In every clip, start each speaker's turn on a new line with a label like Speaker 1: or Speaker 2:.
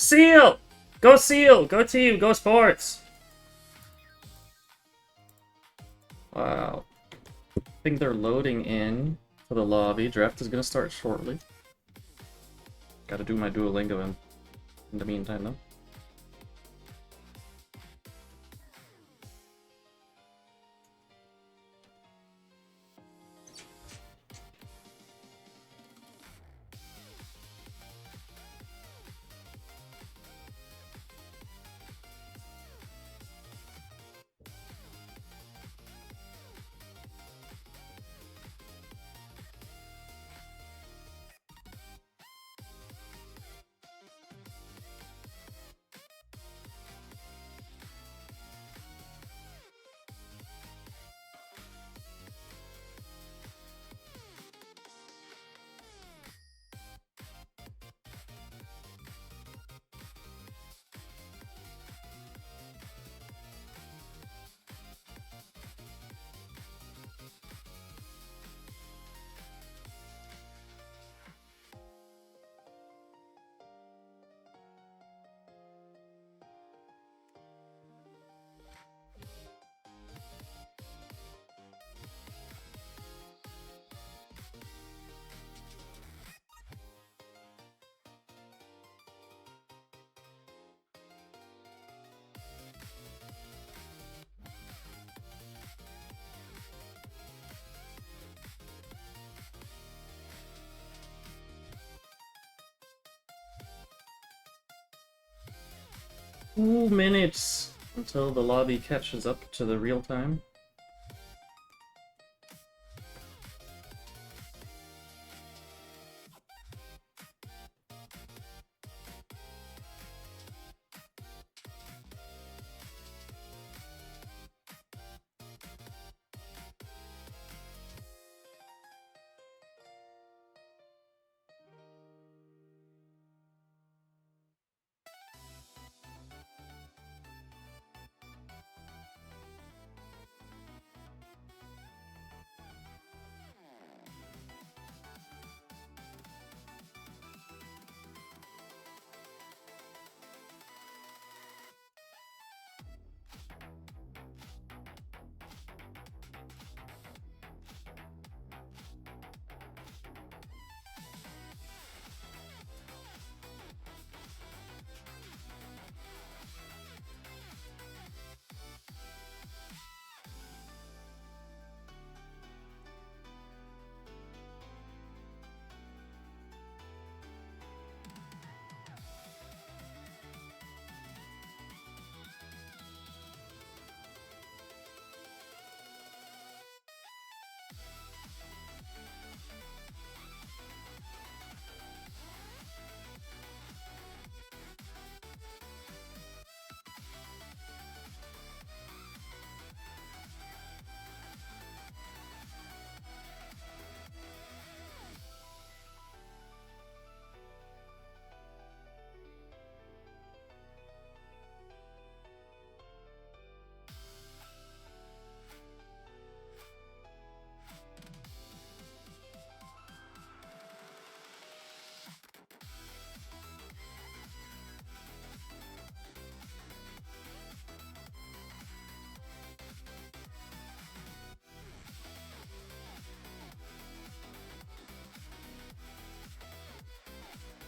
Speaker 1: Seal! Go Seal! Go team! Go sports! Wow. I think they're loading in to the lobby. Draft is gonna start shortly. Gotta do my Duolingo in the meantime, though. Minutes until the lobby catches up to the real time.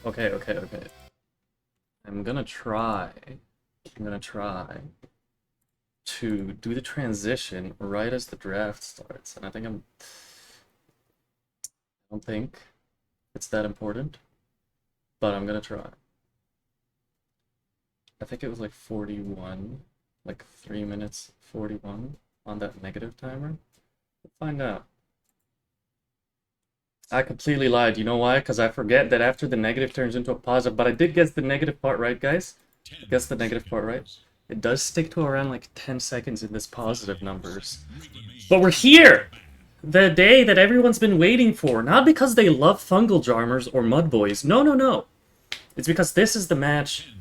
Speaker 1: Okay. I'm gonna try to do the transition right as the draft starts, and I don't think it's that important, but I'm gonna try. I think it was like 41, like 3 minutes 41 on that negative timer. We'll find out. I completely lied. You know why? Because I forget that after the negative turns into a positive, but I did guess the negative part right, guys. Guess the negative part right. It does stick to around like 10 seconds in this positive numbers. But we're here! The day that everyone's been waiting for. Not because they love Fungal Jarmers or Mud Boys. No. It's because this is the match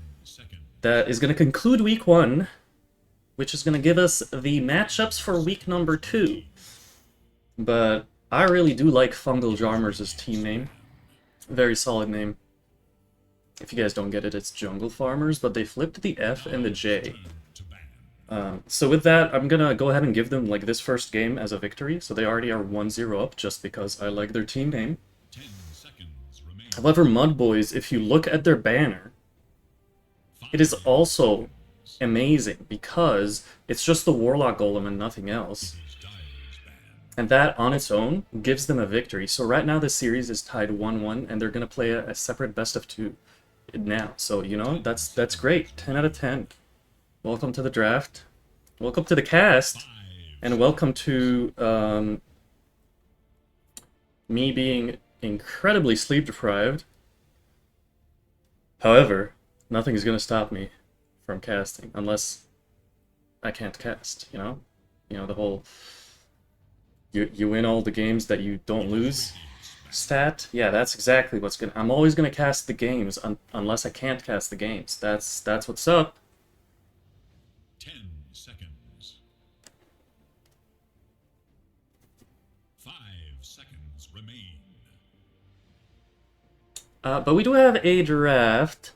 Speaker 1: that is going to conclude week 1, which is going to give us the matchups for week number 2. But I really do like Fungal Jarmers' team name. Very solid name. If you guys don't get it, it's jungle farmers, but they flipped the F and the J. So with that, I'm gonna go ahead and give them like this first game as a victory. So they already are 1-0 up just because I like their team name. However, Mud Boys, if you look at their banner, it is also amazing because it's just the Warlock Golem and nothing else. And that on its own gives them a victory. So right now the series is tied 1-1 and they're gonna play a separate best of 2 now. So, you know, that's great. 10 out of 10. Welcome to the draft. Welcome to the cast. And welcome to me being incredibly sleep deprived. However, nothing is going to stop me from casting unless I can't cast, you know? You know, the whole you win all the games that you don't lose stat. Yeah, that's exactly what's going to... I'm always going to cast the games unless I can't cast the games. That's what's up.
Speaker 2: 10 seconds. 5 seconds remain.
Speaker 1: But we do have a draft.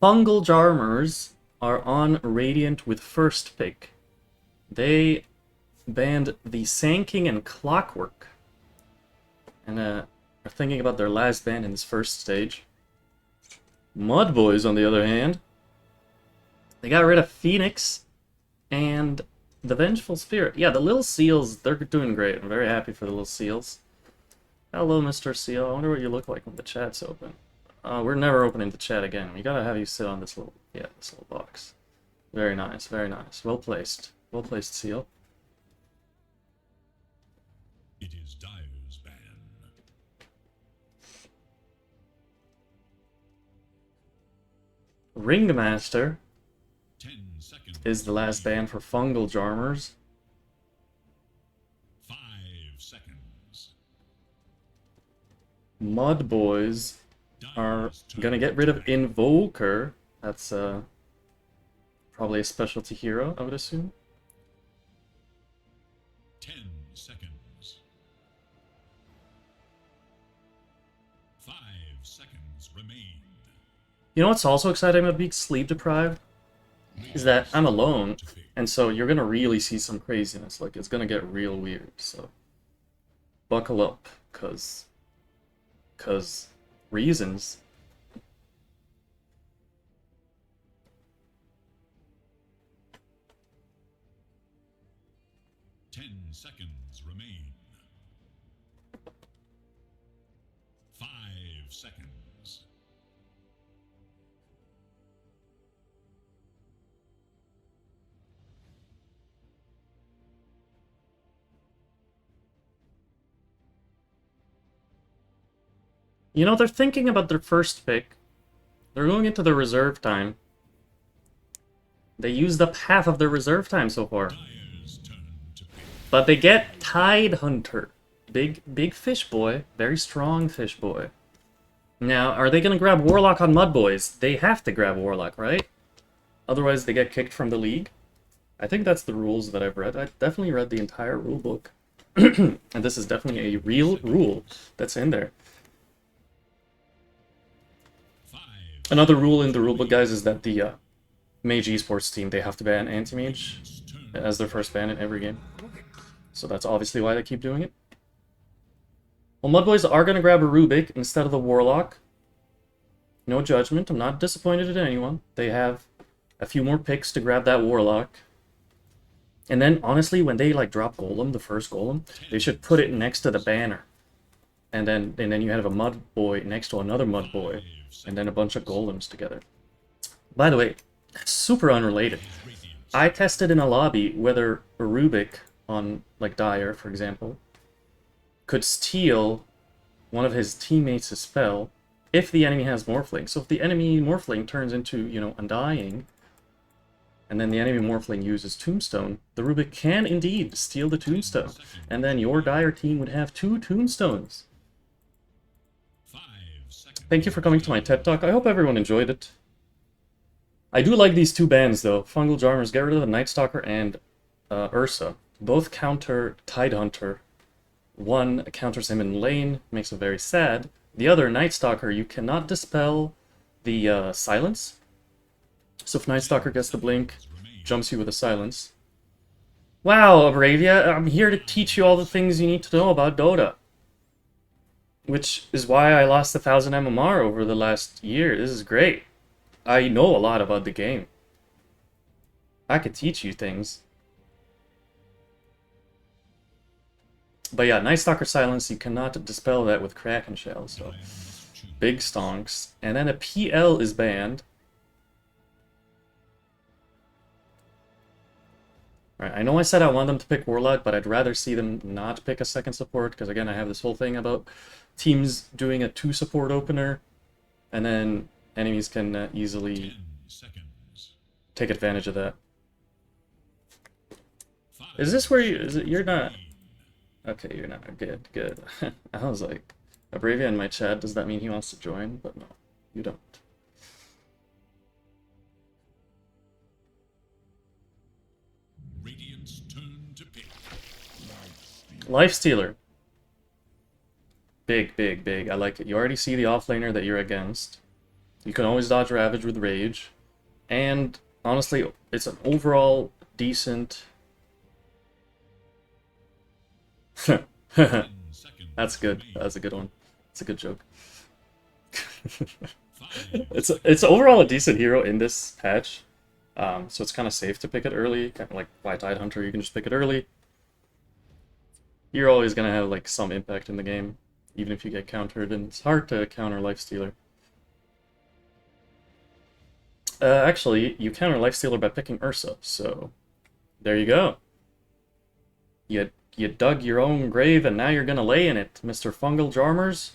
Speaker 1: Fungle Jarmers are on Radiant with first pick. They banned the Sanking and Clockwork. And are thinking about their last ban in this first stage. Mud Boys, on the other hand, they got rid of Phoenix and the Vengeful Spirit. Yeah, the little seals, they're doing great. I'm very happy for the little seals. Hello, Mr. Seal. I wonder what you look like when the chat's open. We're never opening the chat again. We gotta have you sit on this little, this little box. Very nice, very nice. Well placed. Well placed, Seal.
Speaker 2: It is Dyer's ban.
Speaker 1: Ringmaster
Speaker 2: 10 seconds.
Speaker 1: is the last ban for Fungal Jarmers.
Speaker 2: 5 seconds.
Speaker 1: Mud Boys are gonna get rid of Invoker. That's probably a specialty hero, I would assume.
Speaker 2: 10 seconds. 5 seconds remain.
Speaker 1: You know what's also exciting about being sleep deprived? Is that I'm alone, and so you're gonna really see some craziness. Like, it's gonna get real weird, so buckle up, cause reasons.
Speaker 2: Seconds remain. 5 seconds.
Speaker 1: You know, they're thinking about their first pick. They're going into the reserve time. They used up half of their reserve time so far. But they get Tidehunter. Big fish boy. Very strong fish boy. Now, are they going to grab Warlock on Mud Boys? They have to grab Warlock, right? Otherwise, they get kicked from the league. I think that's the rules that I've read. I definitely read the entire rule book. And this is definitely a real rule that's in there. Another rule in the rulebook, guys, is that the Mage Esports team, they have to ban Anti-Mage as their first ban in every game. So that's obviously why they keep doing it. Well, Mud Boys are going to grab a Rubik instead of the Warlock. No judgment. I'm not disappointed in anyone. They have a few more picks to grab that Warlock. And then, honestly, when they like drop Golem, the first Golem, they should put it next to the banner. And then you have a Mud Boy next to another Mud Boy. And then a bunch of Golems together. By the way, super unrelated. I tested in a lobby whether a Rubik on, like, Dyer, for example, could steal one of his teammates' spell if the enemy has Morphling. So if the enemy Morphling turns into, you know, Undying, and then the enemy Morphling uses Tombstone, the Rubik can indeed steal the Tombstone. And then your Dyer team would have 2 Tombstones. Thank you for coming to my TED Talk. I hope everyone enjoyed it. I do like these 2 bans, though. Fungal Jarmers, get rid of the Night Stalker and Ursa. Both counter Tidehunter. One counters him in lane, makes him very sad. The other, Night Stalker, you cannot dispel the silence. So if Night Stalker gets the blink, jumps you with a silence. Wow, Bravia, I'm here to teach you all the things you need to know about Dota. Which is why I lost 1,000 MMR over the last year. This is great. I know a lot about the game. I could teach you things. But yeah, Night Stalker silence, you cannot dispel that with Kraken Shell, so big stonks. And then a PL is banned. Alright, I know I said I want them to pick Warlock, but I'd rather see them not pick a second support, because again, I have this whole thing about teams doing a 2 support opener, and then enemies can easily take advantage of that. Is this where you... you're not... Okay, you're not. Good, good. I was like, Abravia in my chat, does that mean he wants to join? But no, you don't.
Speaker 2: Radiant's turn to pick.
Speaker 1: Lifestealer. Big, big, big. I like it. You already see the offlaner that you're against. You can always dodge Ravage with Rage. And, honestly, it's an overall decent... That's good. That's a good one. It's a good joke. It's overall a decent hero in this patch. So it's kind of safe to pick it early. Kind of like by Tidehunter, you can just pick it early. You're always going to have like some impact in the game, even if you get countered, and it's hard to counter Lifestealer. Actually, you counter Lifestealer by picking Ursa, so there you go. You dug your own grave and now you're gonna lay in it, Mr. Fungle Jarmers.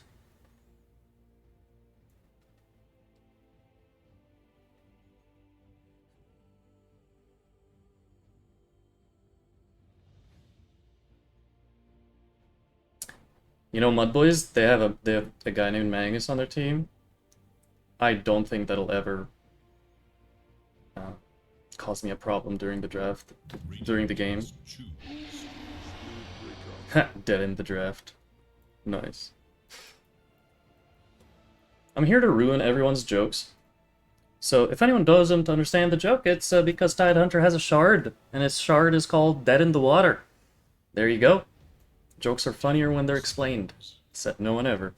Speaker 1: You know, Mudboys, they have a guy named Magus on their team. I don't think that'll ever cause me a problem during the draft, during the game. Dead in the draft. Nice. I'm here to ruin everyone's jokes. So if anyone doesn't understand the joke, it's because Tidehunter has a shard, and its shard is called Dead in the Water. There you go. Jokes are funnier when they're explained. Except no one ever.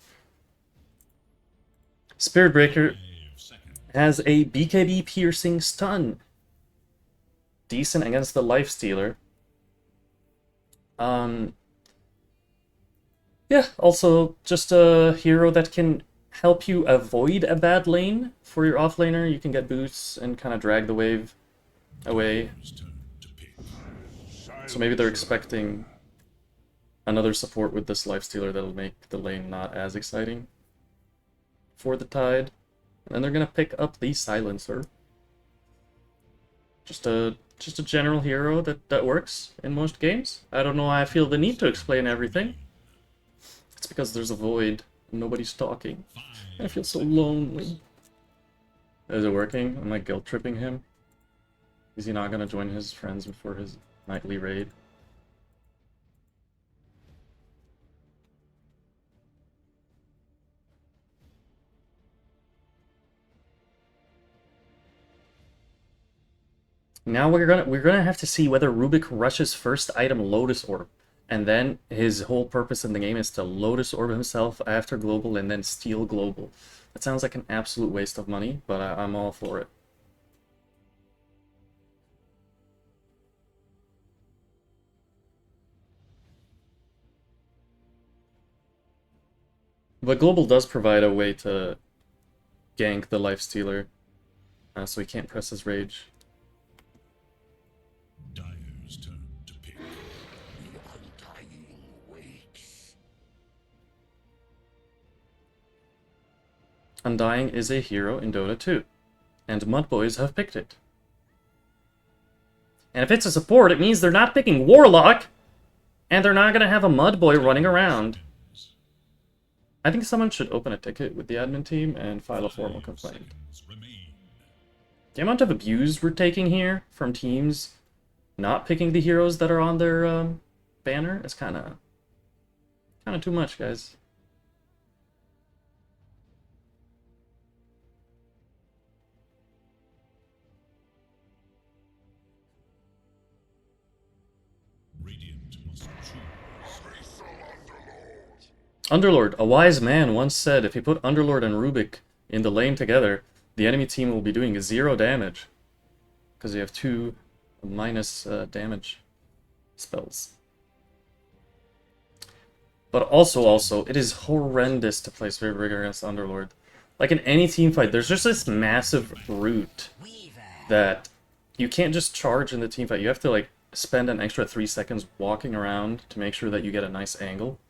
Speaker 1: Spirit Breaker has a BKB piercing stun. Decent against the Lifestealer. Yeah, also just a hero that can help you avoid a bad lane for your offlaner. You can get boosts and kind of drag the wave away. So maybe they're expecting another support with this Lifestealer that'll make the lane not as exciting for the Tide. And then they're gonna pick up the Silencer. Just a general hero that works in most games. I don't know why I feel the need to explain everything. It's because there's a void and nobody's talking. I feel so lonely. Is it working? Am I guilt tripping him? Is he not gonna join his friends before his nightly raid? Now we're gonna have to see whether Rubik rushes first item Lotus Orb. And then his whole purpose in the game is to Lotus Orb himself after Global and then steal Global. That sounds like an absolute waste of money, but I'm all for it. But Global does provide a way to gank the Lifestealer, so he can't press his Rage.
Speaker 2: Dyer's turn to pick.
Speaker 1: Undying is a hero in Dota 2, and Mudboys have picked it. And if it's a support, it means they're not picking Warlock, and they're not going to have a Mudboy running around. I think someone should open a ticket with the admin team and file a formal complaint. The amount of abuse we're taking here from teams not picking the heroes that are on their banner is kind of too much, guys. Underlord. A wise man once said if you put Underlord and Rubik in the lane together, the enemy team will be doing 0 damage. Because you have 2 minus damage spells. But also, it is horrendous to play Spirit Breaker against Underlord. Like in any team fight, there's just this massive root that you can't just charge in the team fight. You have to like spend an extra 3 seconds walking around to make sure that you get a nice angle.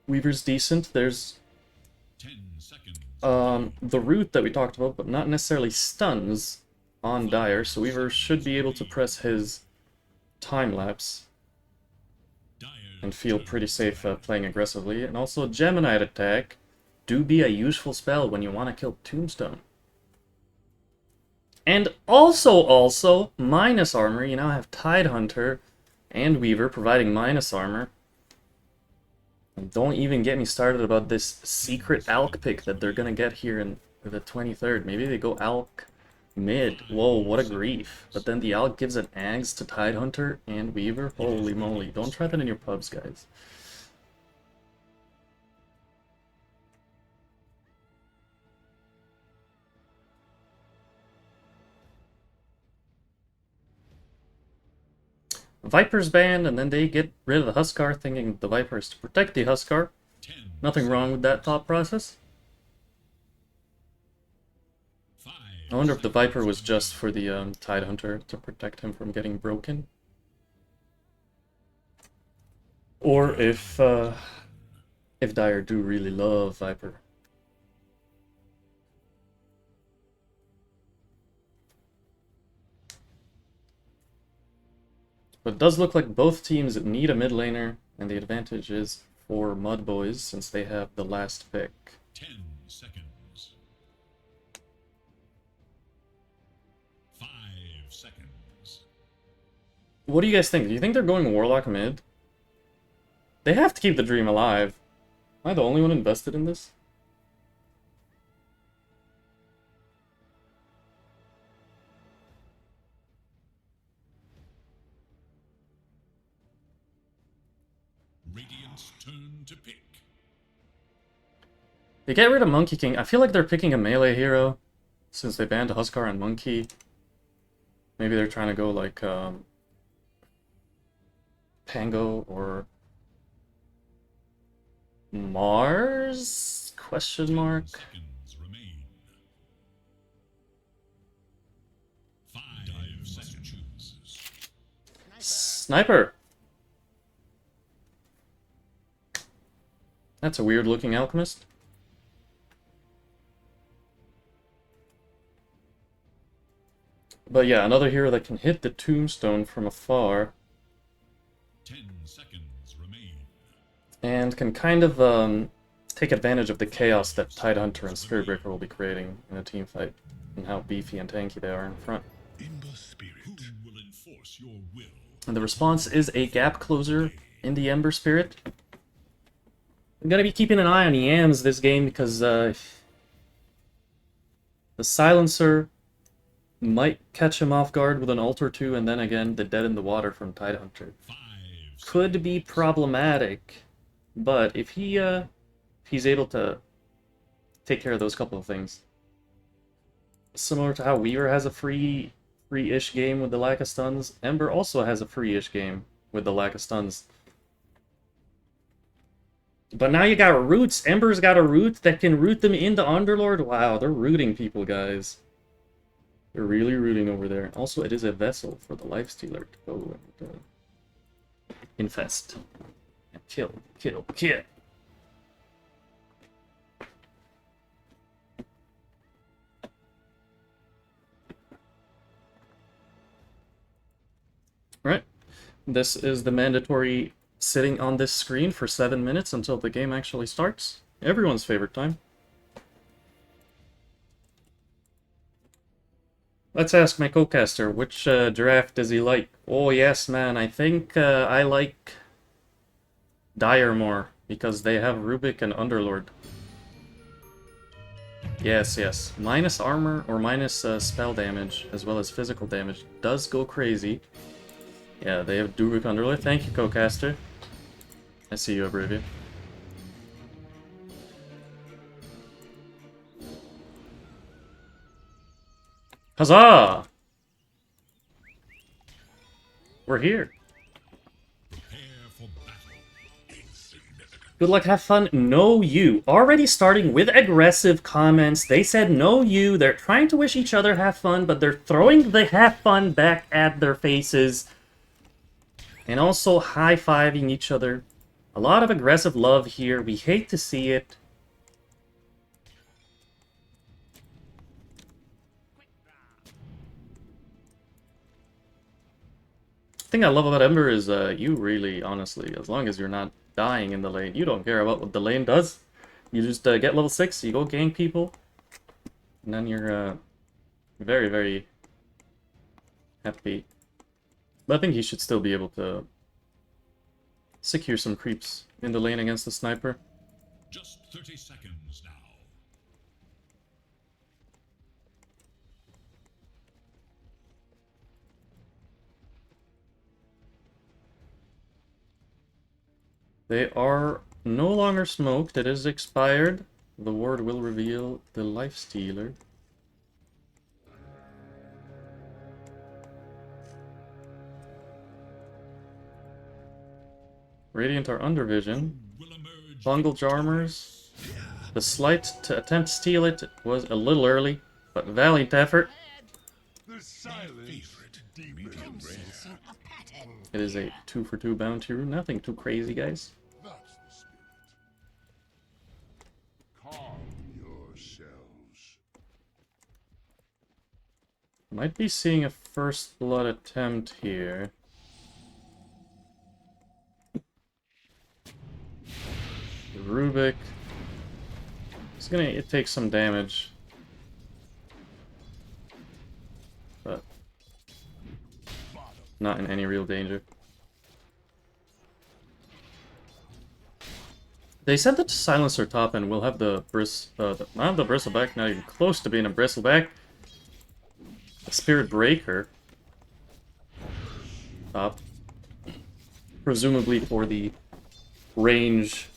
Speaker 1: Weaver's decent. There's
Speaker 2: 10 seconds.
Speaker 1: the root that we talked about, but not necessarily stuns on Dire, so Weaver should be able to press his time-lapse and feel pretty safe playing aggressively. And also Gemini attack do be a useful spell when you want to kill Tombstone. And also, minus armor. You now have Tidehunter and Weaver providing minus armor. And don't even get me started about this secret Alk pick that they're gonna get here in the 23rd. Maybe they go Alk mid. Whoa, what a grief. But then the Alk gives an Ags to Tidehunter and Weaver. Holy moly. Don't try that in your pubs, guys. Viper's banned, and then they get rid of the Huskar, thinking the Viper is to protect the Huskar. Nothing wrong with that thought process. I wonder if the Viper was just for the Tidehunter to protect him from getting broken. Or if Dire do really love Viper. But it does look like both teams need a mid laner, and the advantage is for Mud Boys since they have the last pick.
Speaker 2: 10 seconds. 5 seconds.
Speaker 1: What do you guys think? Do you think they're going Warlock mid? They have to keep the dream alive. Am I the only one invested in this?
Speaker 2: Radiant's turn to pick.
Speaker 1: They get rid of Monkey King. I feel like they're picking a melee hero since they banned Huskar and Monkey. Maybe they're trying to go like Pango or Mars? Question mark.
Speaker 2: Seconds remain. 5 seconds.
Speaker 1: Sniper! That's a weird looking alchemist. But yeah, another hero that can hit the tombstone from afar.
Speaker 2: 10 seconds remain.
Speaker 1: And can kind of take advantage of the chaos that Tidehunter and Spirit Breaker will be creating in a team fight. And how beefy and tanky they are in front.
Speaker 2: Ember Spirit. Who will enforce your will?
Speaker 1: And the response is a gap closer in the Ember Spirit. I'm gonna be keeping an eye on Yams this game because the Silencer might catch him off guard with an ult or two, and then again the Dead in the Water from Tidehunter could be problematic. But if he's able to take care of those couple of things, similar to how Weaver has a free-ish game with the lack of stuns, Ember also has a free-ish game with the lack of stuns. But now you got roots. Ember's got a root that can root them into Underlord. Wow, they're rooting people, guys. They're really rooting over there. Also, it is a vessel for the Lifestealer to go and infest. And kill. Alright. This is the mandatory sitting on this screen for 7 minutes until the game actually starts. Everyone's favorite time. Let's ask my co-caster, which draft does he like? Oh yes, man, I think I like Dire more, because they have Rubik and Underlord. Yes, yes. Minus armor or minus spell damage, as well as physical damage, does go crazy. Yeah, they have Duruk Underlay. Thank you, Co-Caster. I see you, Obrivia. Huzzah! We're here.
Speaker 2: Prepare for battle.
Speaker 1: Good luck, have fun. No you. Already starting with aggressive comments. They said no you. They're trying to wish each other have fun, but they're throwing the have fun back at their faces. And also high-fiving each other. A lot of aggressive love here. We hate to see it. The thing I love about Ember is you really, honestly, as long as you're not dying in the lane, you don't care about what the lane does. You just get level 6, you go gank people, and then you're very, very happy. But I think he should still be able to secure some creeps in the lane against the sniper.
Speaker 2: Just 30 seconds now.
Speaker 1: They are no longer smoked. It is expired. The ward will reveal the lifestealer. Radiant are under vision. Fungle Jarmers. The slight to attempt to steal it was a little early, but valiant effort.
Speaker 3: The silence deepens.
Speaker 1: It is a 2-for-2 bounty rune. Nothing too crazy, guys.
Speaker 3: That's the spirit. Calm yourselves.
Speaker 1: Might be seeing a first blood attempt here. Rubik. It's gonna take some damage. But not in any real danger. They said that Silencer top and we'll have the not the bristleback, not even close to being a bristleback. A Spirit Breaker top. Presumably for the range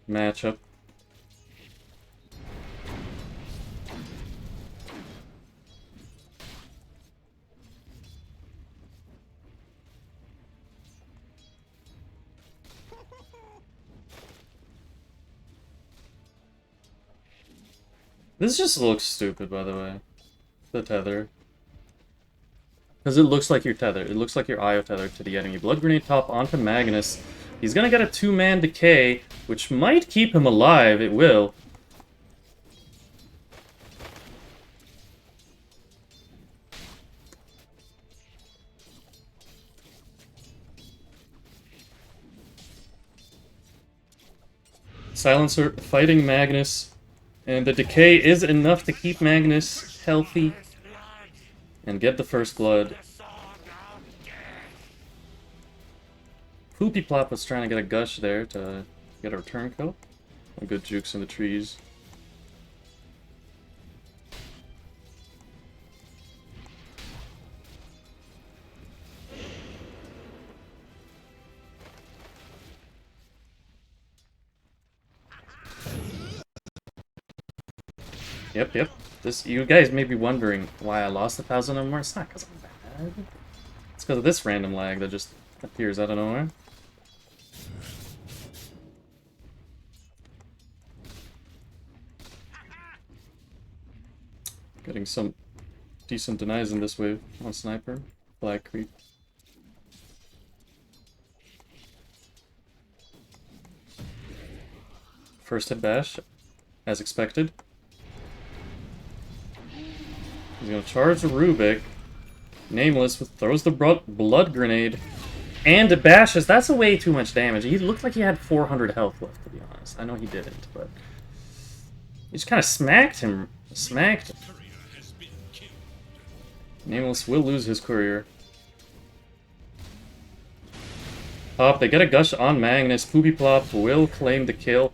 Speaker 1: matchup. This just looks stupid, by the way. The tether. Because it looks like you're tethered. It looks like you're IO tethered to the enemy. Blood Grenade top onto Magnus. He's gonna get a 2-man decay, which might keep him alive. It will. Silencer fighting Magnus. And the decay is enough to keep Magnus healthy and get the first blood. Poopy Plop was trying to get a gush there to get a return kill. A good jukes in the trees. Yep. This, you guys may be wondering why I lost 1,000 or more. It's not because I'm bad. It's because of this random lag that just appears out of nowhere. Getting some decent denies in this wave on Sniper. Flag creep. First hit bash, as expected. He's gonna charge the Rubik. Nameless throws the blood grenade. And it bashes. That's way too much damage. He looked like he had 400 health left, to be honest. I know he didn't, but... he just kind of smacked him. Smacked him. Nameless will lose his courier. Pop, they get a gush on Magnus. Poopy Plop will claim the kill.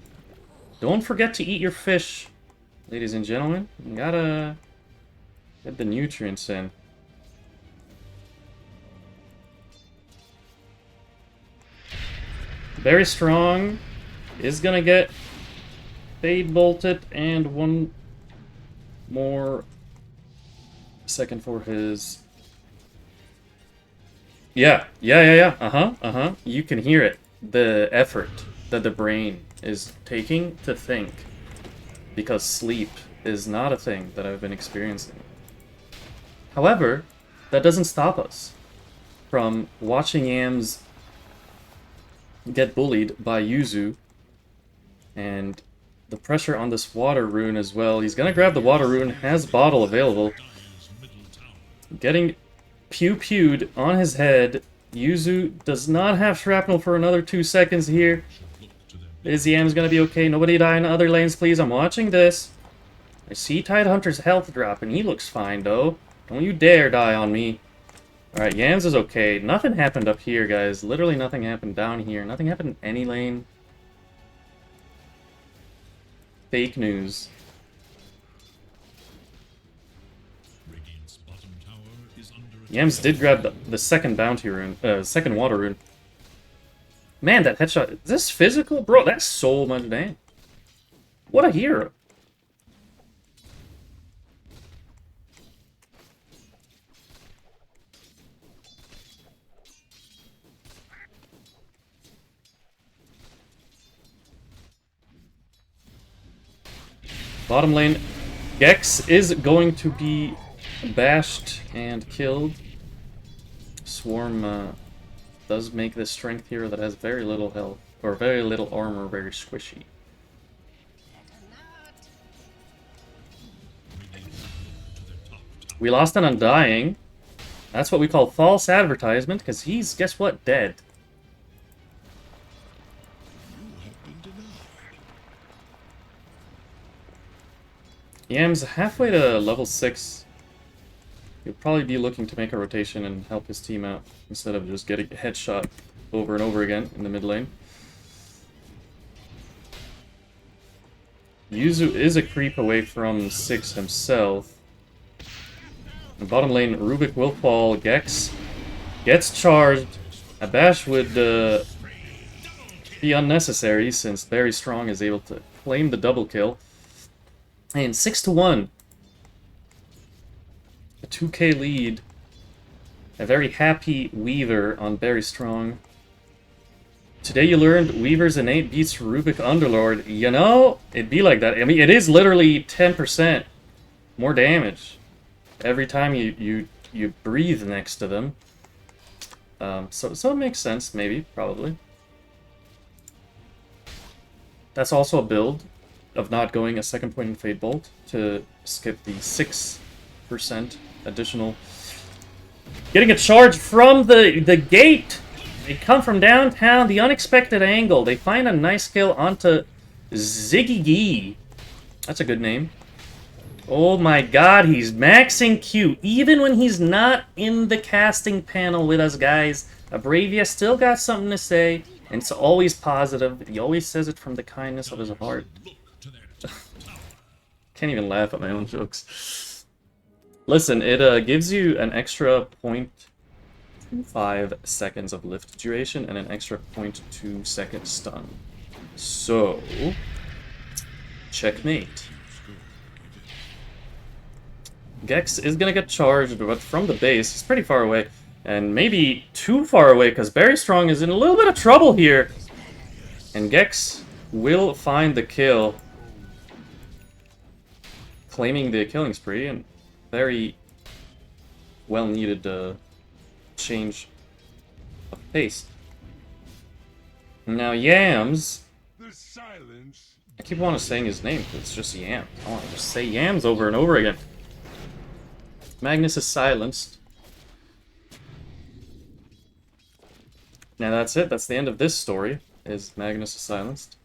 Speaker 1: Don't forget to eat your fish. ladies and gentlemen. You gotta get the nutrients in. Very strong. Is gonna get fade bolted, and one more second for his. Yeah. You can hear it. The effort that the brain is taking to think. Because sleep is not a thing that I've been experiencing. However, that doesn't stop us from watching Yams get bullied by Yuzu. And the pressure on this water rune as well. He's gonna grab the water rune, has bottle available. Getting pew-pewed on his head. Yuzu does not have shrapnel for another 2 seconds here. Is Yams gonna be okay? Nobody die in other lanes, please. I'm watching this. I see Tidehunter's health drop, and he looks fine, though. Don't you dare die on me. Alright, Yams is okay. Nothing happened up here, guys. Literally nothing happened down here. Nothing happened in any lane. Fake news. Yams did grab the second bounty rune, second water rune. Man, that headshot, is this physical? Bro, that's so much damage. What a hero. Bottom lane, Gex is going to be bashed and killed. Swarm does make this strength hero that has very little health, or very little armor, very squishy. We lost an Undying. That's what we call false advertisement, because he's, guess what, dead. Yam's halfway to level 6. He'll probably be looking to make a rotation and help his team out, instead of just getting a headshot over and over again in the mid lane. Yuzu is a creep away from 6 himself. In bottom lane, Rubik will fall. Gex gets charged. A bash would be unnecessary, since Very Strong is able to claim the double kill. And 6-1. A 2k lead. A very happy Weaver on Very Strong. Today you learned Weaver's innate beats Rubik Underlord. You know, it'd be like that. I mean, it is literally 10% more damage every time you breathe next to them. So it makes sense, maybe, probably. That's also a build of not going a second point in Fade Bolt to skip the 6% additional. Getting a charge from the gate! They come from downtown, the unexpected angle. They find a nice kill onto Ziggy Gee. That's a good name. Oh my god, he's maxing Q. Even when he's not in the casting panel with us, guys. Abravia still got something to say, and it's always positive. He always says it from the kindness of his heart. Can't even laugh at my own jokes. Listen, it gives you an extra 0.25 seconds of lift duration and an extra 0.2 second stun. So, checkmate. Gex is gonna get charged, but from the base, he's pretty far away. And maybe too far away, because Very Strong is in a little bit of trouble here. And Gex will find the kill, claiming the killing spree, and very well needed change of pace. Now Yams, I keep wanting to saying his name, but it's just Yams. I want to just say Yams over and over again. Magnus is silenced. Now that's it, that's the end of this story, is Magnus is silenced.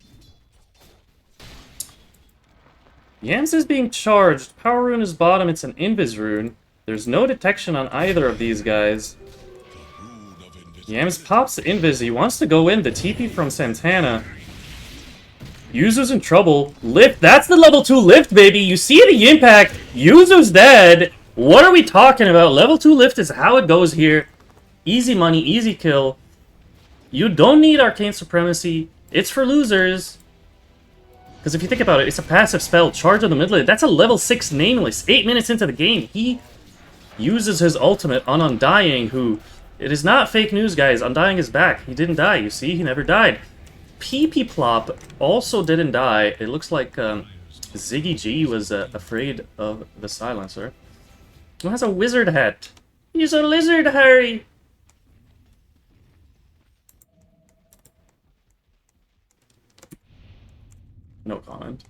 Speaker 1: Yams is being charged. Power rune is bottom, it's an invis rune. There's no detection on either of these guys. Yams pops the invis, he wants to go in, the TP from Santana. Yuzu's in trouble. Lift. That's the level 2 lift, baby. You see the impact. Yuzu's dead. What are we talking about? Level 2 lift is how it goes here. Easy money, easy kill. You don't need Arcane Supremacy. It's for losers. Because if you think about it, it's a passive spell. Charge of the mid lane. That's a level 6 Nameless. 8 minutes into the game. He uses his ultimate on Undying, who... It is not fake news, guys. Undying is back. He didn't die. You see? He never died. PP Plop also didn't die. It looks like Ziggy G was afraid of the silencer. Who has a wizard hat? He's a lizard, Harry! No comment.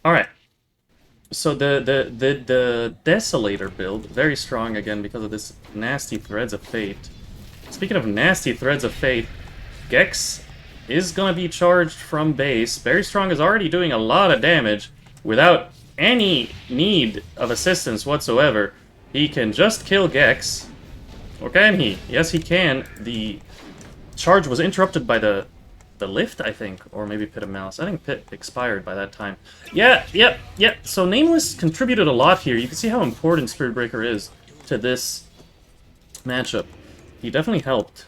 Speaker 1: Alright. So the Desolator build, very strong again because of this nasty Threads of Fate. Speaking of nasty Threads of Fate, Gex is gonna be charged from base. Very Strong is already doing a lot of damage without any need of assistance whatsoever. He can just kill Gex. Or can he? Yes, he can. The charge was interrupted by the lift, I think, or maybe Pit of Malice. I think Pit expired by that time. Yeah. So Nameless contributed a lot here. You can see how important Spirit Breaker is to this matchup. He definitely helped.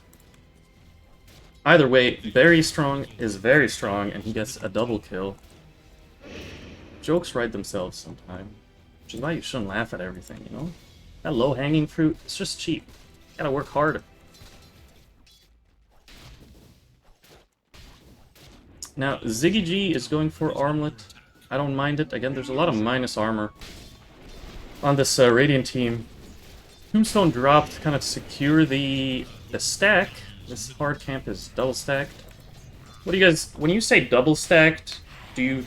Speaker 1: Either way, Very Strong is very strong, and he gets a double kill. Jokes write themselves sometime, which is why you shouldn't laugh at everything, you know? That low-hanging fruit, it's just cheap. You gotta work harder. Now, Ziggy G is going for Armlet. I don't mind it. Again, there's a lot of minus armor on this Radiant team. Tombstone dropped to kind of secure the stack. This hard camp is double stacked. What do you guys... When you say double stacked, do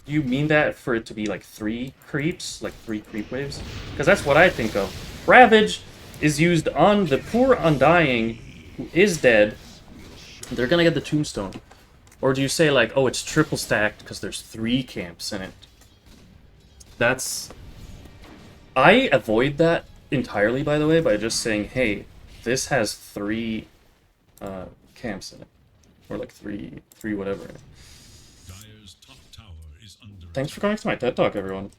Speaker 1: you mean that for it to be like 3 creeps? Like 3 creep waves? Because that's what I think of. Ravage is used on the poor Undying, who is dead. They're gonna get the Tombstone. Or do you say, like, oh, it's triple stacked because there's 3 camps in it? That's... I avoid that entirely, by the way, by just saying, hey, this has 3 camps in it. Or, like, 3 whatever in it.
Speaker 2: Dire's top tower is under
Speaker 1: Thanks for coming to my TED Talk, everyone.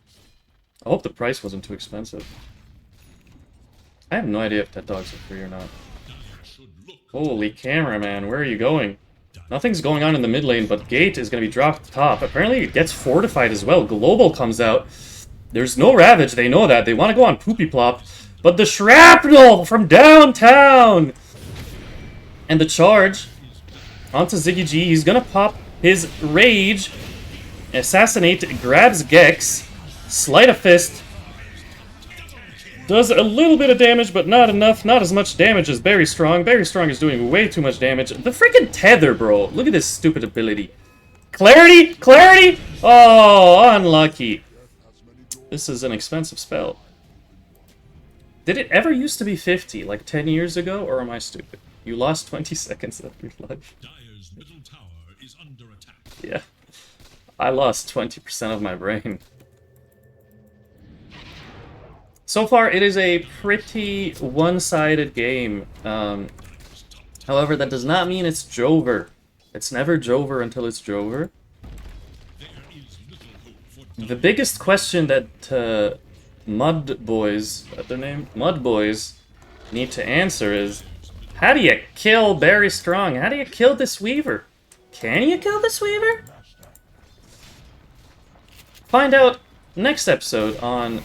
Speaker 1: I hope the price wasn't too expensive. I have no idea if TED Talks are free or not. Holy cameraman, where are you going? Nothing's going on in the mid lane, but Gate is going to be dropped top. Apparently it gets fortified as well. Global comes out. There's no Ravage, they know that. They want to go on Poopy Plop. But the Shrapnel from downtown! And the charge onto Ziggy G. He's going to pop his Rage. Assassinate, grabs Gex. Sleight of Fist. Does a little bit of damage, but not enough. Not as much damage as Very Strong. Very Strong is doing way too much damage. The freaking Tether, bro. Look at this stupid ability. Clarity? Clarity? Oh, unlucky. This is an expensive spell. Did it ever used to be 50, like 10 years ago, or am I stupid? You lost 20 seconds of your life.
Speaker 2: Dire's middle tower is under attack.
Speaker 1: Yeah. I lost 20% of my brain. So far, it is a pretty one-sided game. However, that does not mean it's Jover. It's never Jover until it's Jover. The biggest question that Mud Boys, what's their name? Mud Boys need to answer is, how do you kill Very Strong? How do you kill this Weaver? Can you kill this Weaver? Find out next episode on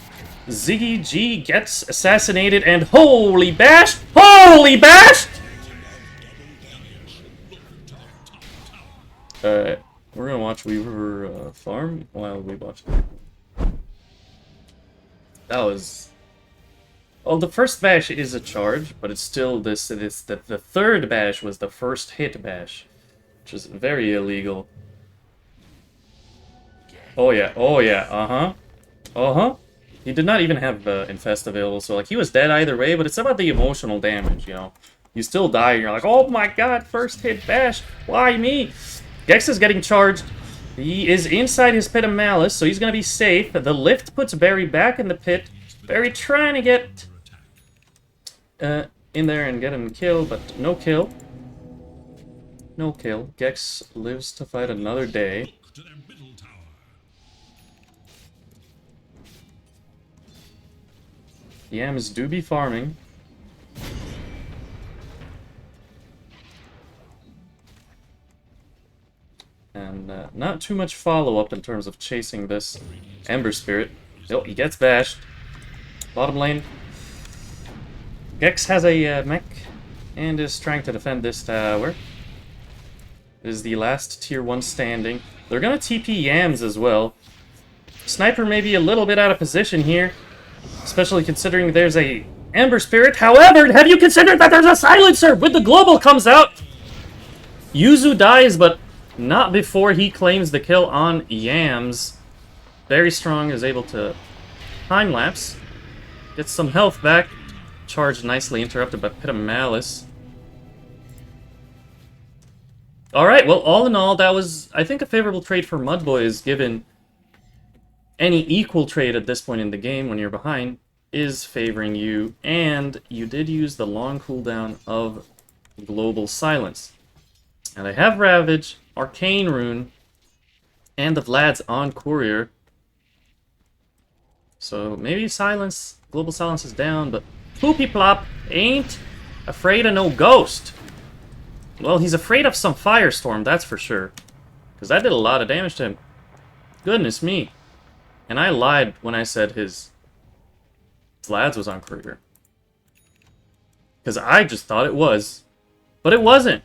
Speaker 1: Ziggy G gets assassinated and holy bashed! Holy bashed! We're gonna watch Weaver farm while we watch it. That was... Well, the first bash is a charge, but it's still this... the third bash was the first hit bash, which is very illegal. Oh yeah, uh-huh. Uh-huh. He did not even have Infest available, so like he was dead either way, but it's about the emotional damage, you know. You still die, and you're like, oh my god, first hit bash, why me? Gex is getting charged. He is inside his Pit of Malice, so he's gonna be safe. The lift puts Barry back in the pit. Barry trying to get in there and get him killed, but no kill. No kill. Gex lives to fight another day.
Speaker 2: Look to their middle tower.
Speaker 1: Yams do be farming. And not too much follow-up in terms of chasing this Ember Spirit. Oh, he gets bashed. Bottom lane. Gex has a mech and is trying to defend this tower. This is the last tier 1 standing. They're gonna TP Yams as well. Sniper may be a little bit out of position here, especially considering there's a Ember Spirit. However, have you considered that there's a Silencer with the global comes out? Yuzu dies, but not before he claims the kill on Yams. Very strong, is able to time-lapse. Gets some health back. Charge nicely interrupted by Pit of Malice. Alright, well, all in all, that was, I think, a favorable trade for Mudboys, given any equal trade at this point in the game when you're behind is favoring you, and you did use the long cooldown of Global Silence. And they have Ravage, Arcane Rune, and the Vlad's on Courier. So maybe Silence, Global Silence is down, but Poopy Plop ain't afraid of no ghost. Well, he's afraid of some Firestorm, that's for sure. Because that did a lot of damage to him. Goodness me. And I lied when I said his Vlad's was on Courier. Because I just thought it was. But it wasn't.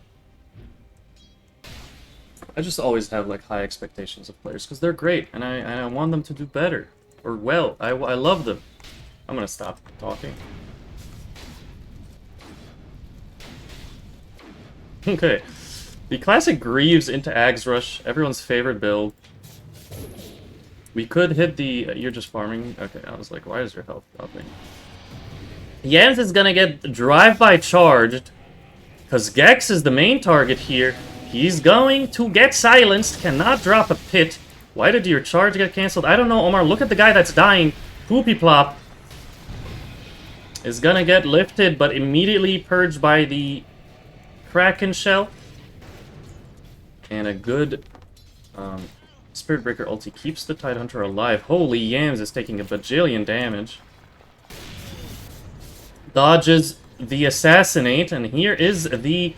Speaker 1: I just always have like high expectations of players because they're great and I want them to do better or well. I love them. I'm gonna stop talking. Okay, the classic Greaves into Ags Rush, everyone's favorite build. We could hit the. You're just farming. Okay, I was like, why is your health dropping? Yams is gonna get drive-by charged because Gex is the main target here. He's going to get silenced, cannot drop a pit. Why did your charge get cancelled? I don't know, Omar. Look at the guy that's dying. Poopy Plop is gonna get lifted, but immediately purged by the Kraken Shell. And a good Spirit Breaker ulti keeps the Tidehunter alive. Holy Yams is taking a bajillion damage. Dodges the Assassinate, and here is the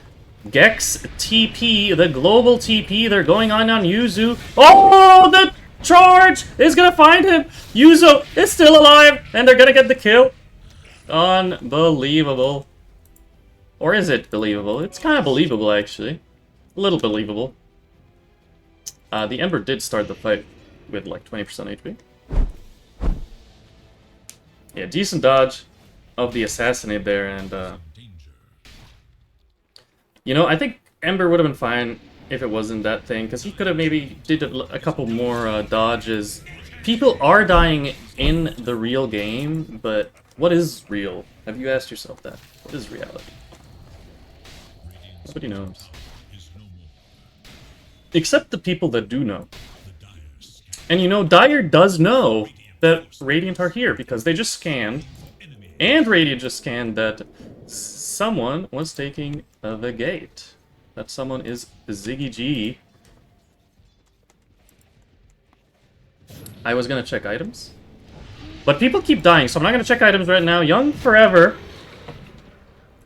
Speaker 1: Gex TP, the global TP. They're going on Yuzu. Oh, the charge is gonna find him. Yuzu is still alive, and they're gonna get the kill. Unbelievable. Or is it believable? It's kind of believable, actually. A little believable. The Ember did start the fight with like 20% HP. Yeah, decent dodge of the Assassinate there, and you know, I think Ember would have been fine if it wasn't that thing, because he could have maybe did a couple more dodges. People are dying in the real game, but what is real? Have you asked yourself that? What is reality? Nobody knows. Except the people that do know. And you know, Dire does know that Radiant are here, because they just scanned, and Radiant just scanned that someone was taking the gate. That someone is Ziggy G. I was gonna check items, but people keep dying, so I'm not gonna check items right now. Young Forever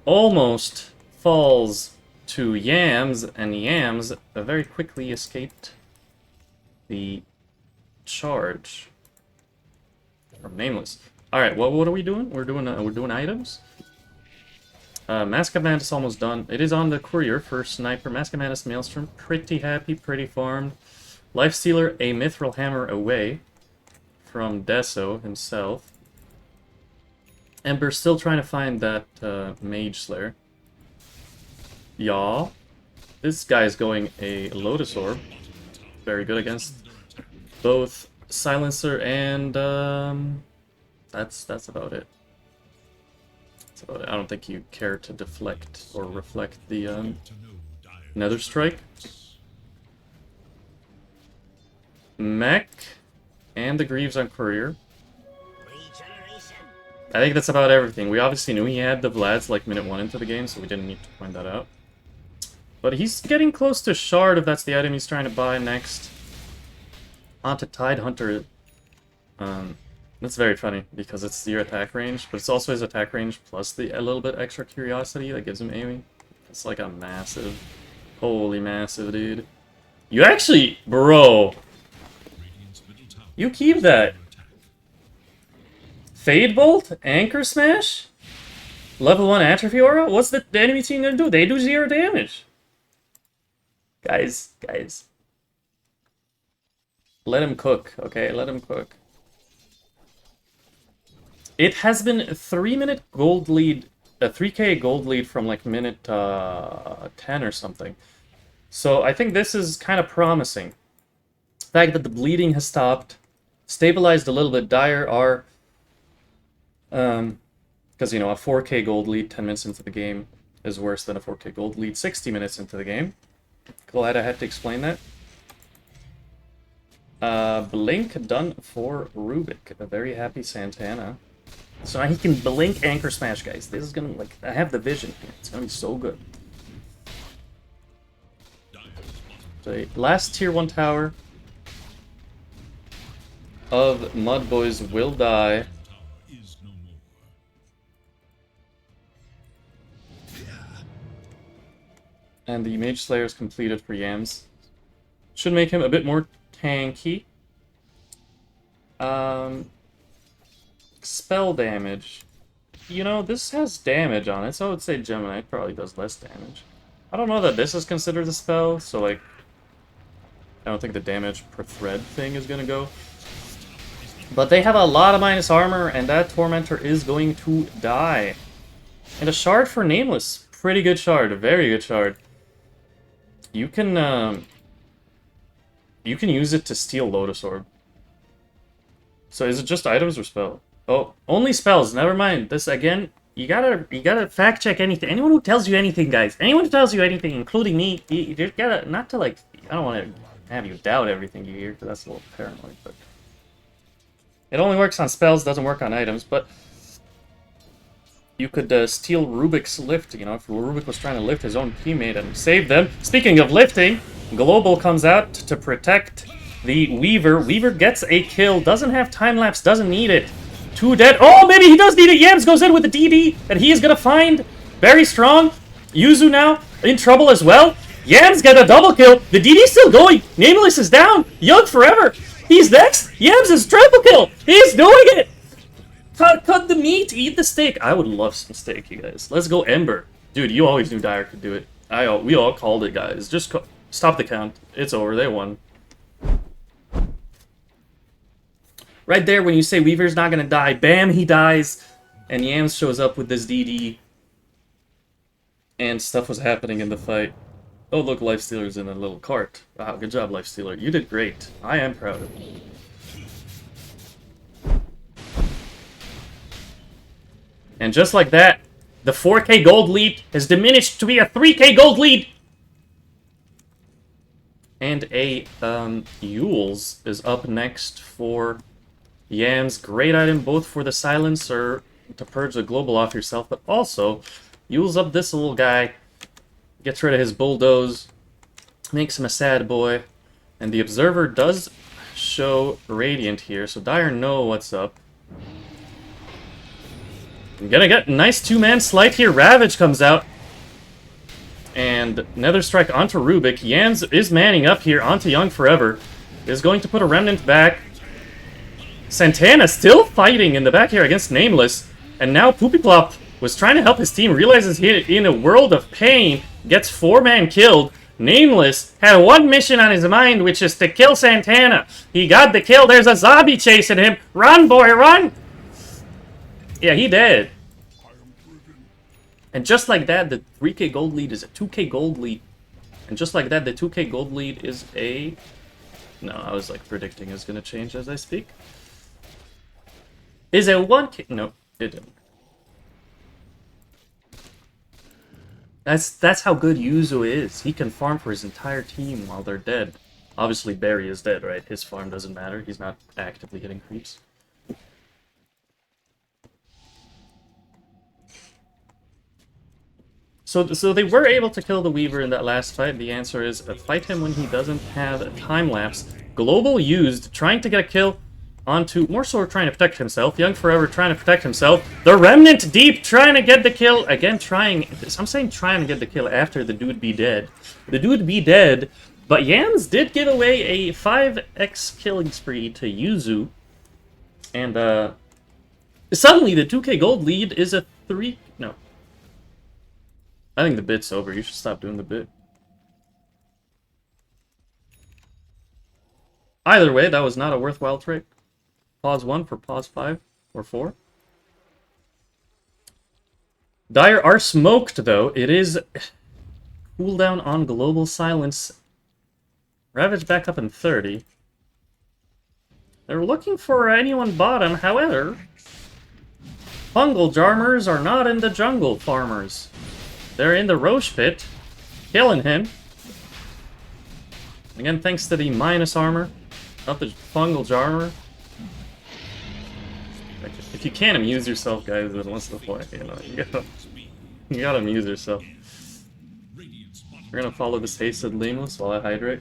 Speaker 1: almost falls to Yams, and Yams very quickly escaped the charge from Nameless. All right, well, what are we doing? We're doing items. Mask of Mantis almost done. It is on the Courier for Sniper. Mask of Mantis Maelstrom, pretty happy, pretty farmed. Lifestealer, a Mithril Hammer away from Deso himself. Ember still trying to find that Mage Slayer. Y'all, this guy's going a Lotus Orb. Very good against both Silencer and that's about it. That's about it. I don't think you care to deflect or reflect the Nether Strike. Mech and the Greaves on Courier. I think that's about everything. We obviously knew he had the Vlads like minute 1 into the game, so we didn't need to point that out. But he's getting close to Shard if that's the item he's trying to buy next. Onto Tide Hunter. That's very funny because it's your attack range, but it's also his attack range plus a little bit extra curiosity that gives him aiming. It's like a massive, holy massive, dude. You actually, bro, you keep that. Fade Bolt, Anchor Smash, level 1 Atrophy Aura. What's the enemy team gonna do? They do 0 damage. Guys. Let him cook, okay? Let him cook. It has been a 3-minute gold lead, a 3k gold lead from like minute 10 or something. So I think this is kind of promising. The fact that the bleeding has stopped, stabilized a little bit. Dire are, because you know, a 4k gold lead 10 minutes into the game is worse than a 4k gold lead 60 minutes into the game. Glad I had to explain that. Blink done for Rubik. A very happy Santana. So now he can blink Anchor Smash, guys. This is gonna, like, I have the vision here. It's gonna be so good. So, last tier 1 tower of Mud Boys will die. And the Mage Slayer is completed for Yams. Should make him a bit more tanky. Spell damage. You know, this has damage on it, so I would say Gemini probably does less damage. I don't know that this is considered a spell, so like, I don't think the damage per thread thing is gonna go. But they have a lot of minus armor, and that Tormentor is going to die. And a Shard for Nameless. Pretty good Shard, a very good Shard. You can use it to steal Lotus Orb. So is it just items or spell? Oh, only spells. Never mind. This again. You gotta fact check anything. Anyone who tells you anything, guys. Anyone who tells you anything, including me, you just gotta not to like. I don't want to have you doubt everything you hear, because that's a little paranoid. But it only works on spells, doesn't work on items. But you could steal Rubik's lift. You know, if Rubik was trying to lift his own teammate and save them. Speaking of lifting, Global comes out to protect the Weaver. Weaver gets a kill. Doesn't have time lapse. Doesn't need it. 2 dead. Oh, maybe he does need it. Yams goes in with the DD that he is going to find. Very strong. Yuzu now in trouble as well. Yams get a double kill. The DD's still going. Nameless is down. Young forever. He's next. Yams is triple kill. He's doing it. Cut the meat. Eat the steak. I would love some steak, you guys. Let's go Ember. Dude, you always knew Dire could do it. We all called it, guys. Just stop the count. It's over. They won. Right there, when you say Weaver's not gonna die, bam, he dies, and Yams shows up with this DD, and stuff was happening in the fight. Oh, look, Lifestealer's in a little cart. Wow, good job, Lifestealer. You did great. I am proud of you. And just like that, the 4k gold lead has diminished to be a 3k gold lead! And a, Yules is up next for Yams. Great item both for the Silencer to purge the global off yourself, but also Yules up this little guy, gets rid of his bulldoze, makes him a sad boy, and the Observer does show Radiant here, so Dire know what's up. I'm gonna get a nice 2-man slight here. Ravage comes out. And Nether Strike onto Rubik. Yams is manning up here onto Young Forever. Is going to put a Remnant back. Santana still fighting in the back here against Nameless. And now Poopy Plop was trying to help his team. Realizes he's in a world of pain. Gets 4-man killed. Nameless had one mission on his mind, which is to kill Santana. He got the kill. There's a zombie chasing him. Run, boy, run! Yeah, he dead. And just like that, the 3k gold lead is a 2k gold lead. And just like that, the 2k gold lead is a... No, I was like predicting it's going to change as I speak. Is a 1k... No, it didn't. That's how good Yuzu is. He can farm for his entire team while they're dead. Obviously, Barry is dead, right? His farm doesn't matter. He's not actively hitting creeps. So they were able to kill the Weaver in that last fight. The answer is fight him when he doesn't have a time lapse. Global used, trying to get a kill onto more so trying to protect himself. Young Forever trying to protect himself. The Remnant deep trying to get the kill. Again, trying. I'm saying trying to get the kill after the dude be dead. The dude be dead. But Yams did give away a 5x killing spree to Yuzu. And suddenly the 2k gold lead is a 3... No. I think the bit's over. You should stop doing the bit. Either way, that was not a worthwhile trade. Pause 1 for pause 5 or 4. Dire are smoked, though. It is cooldown on Global Silence. Ravage back up in 30. They're looking for anyone bottom, however. Fungle Jarmers are not in the jungle, farmers. They're in the Roche pit, killing him. Again, thanks to the minus armor of the Fungal Jarmer. If you can't amuse yourself, guys, then what's the point? You know, you gotta amuse yourself. We're gonna follow this hasted Limos while I hydrate.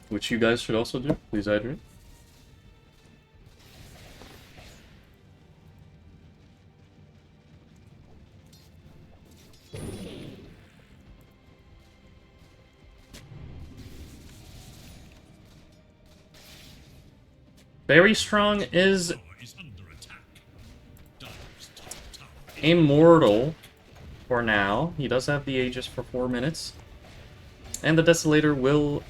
Speaker 1: Which you guys should also do. Please hydrate. Very Strong is immortal for now. He does have the Aegis for 4 minutes. And the Desolator will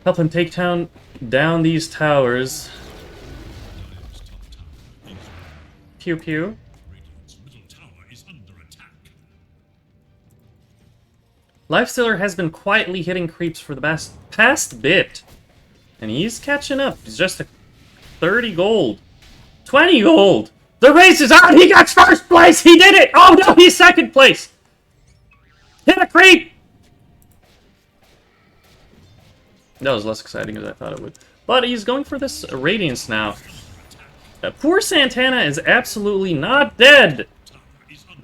Speaker 1: help him take down these towers. Pew pew. Lifestealer has been quietly hitting creeps for the past bit. And he's catching up. He's just a 30 gold. 20 gold! The race is on! He got first place! He did it! Oh no, he's second place! Hit a creep! That was less exciting as I thought it would. But he's going for this Radiance now. Poor Santana is absolutely not dead!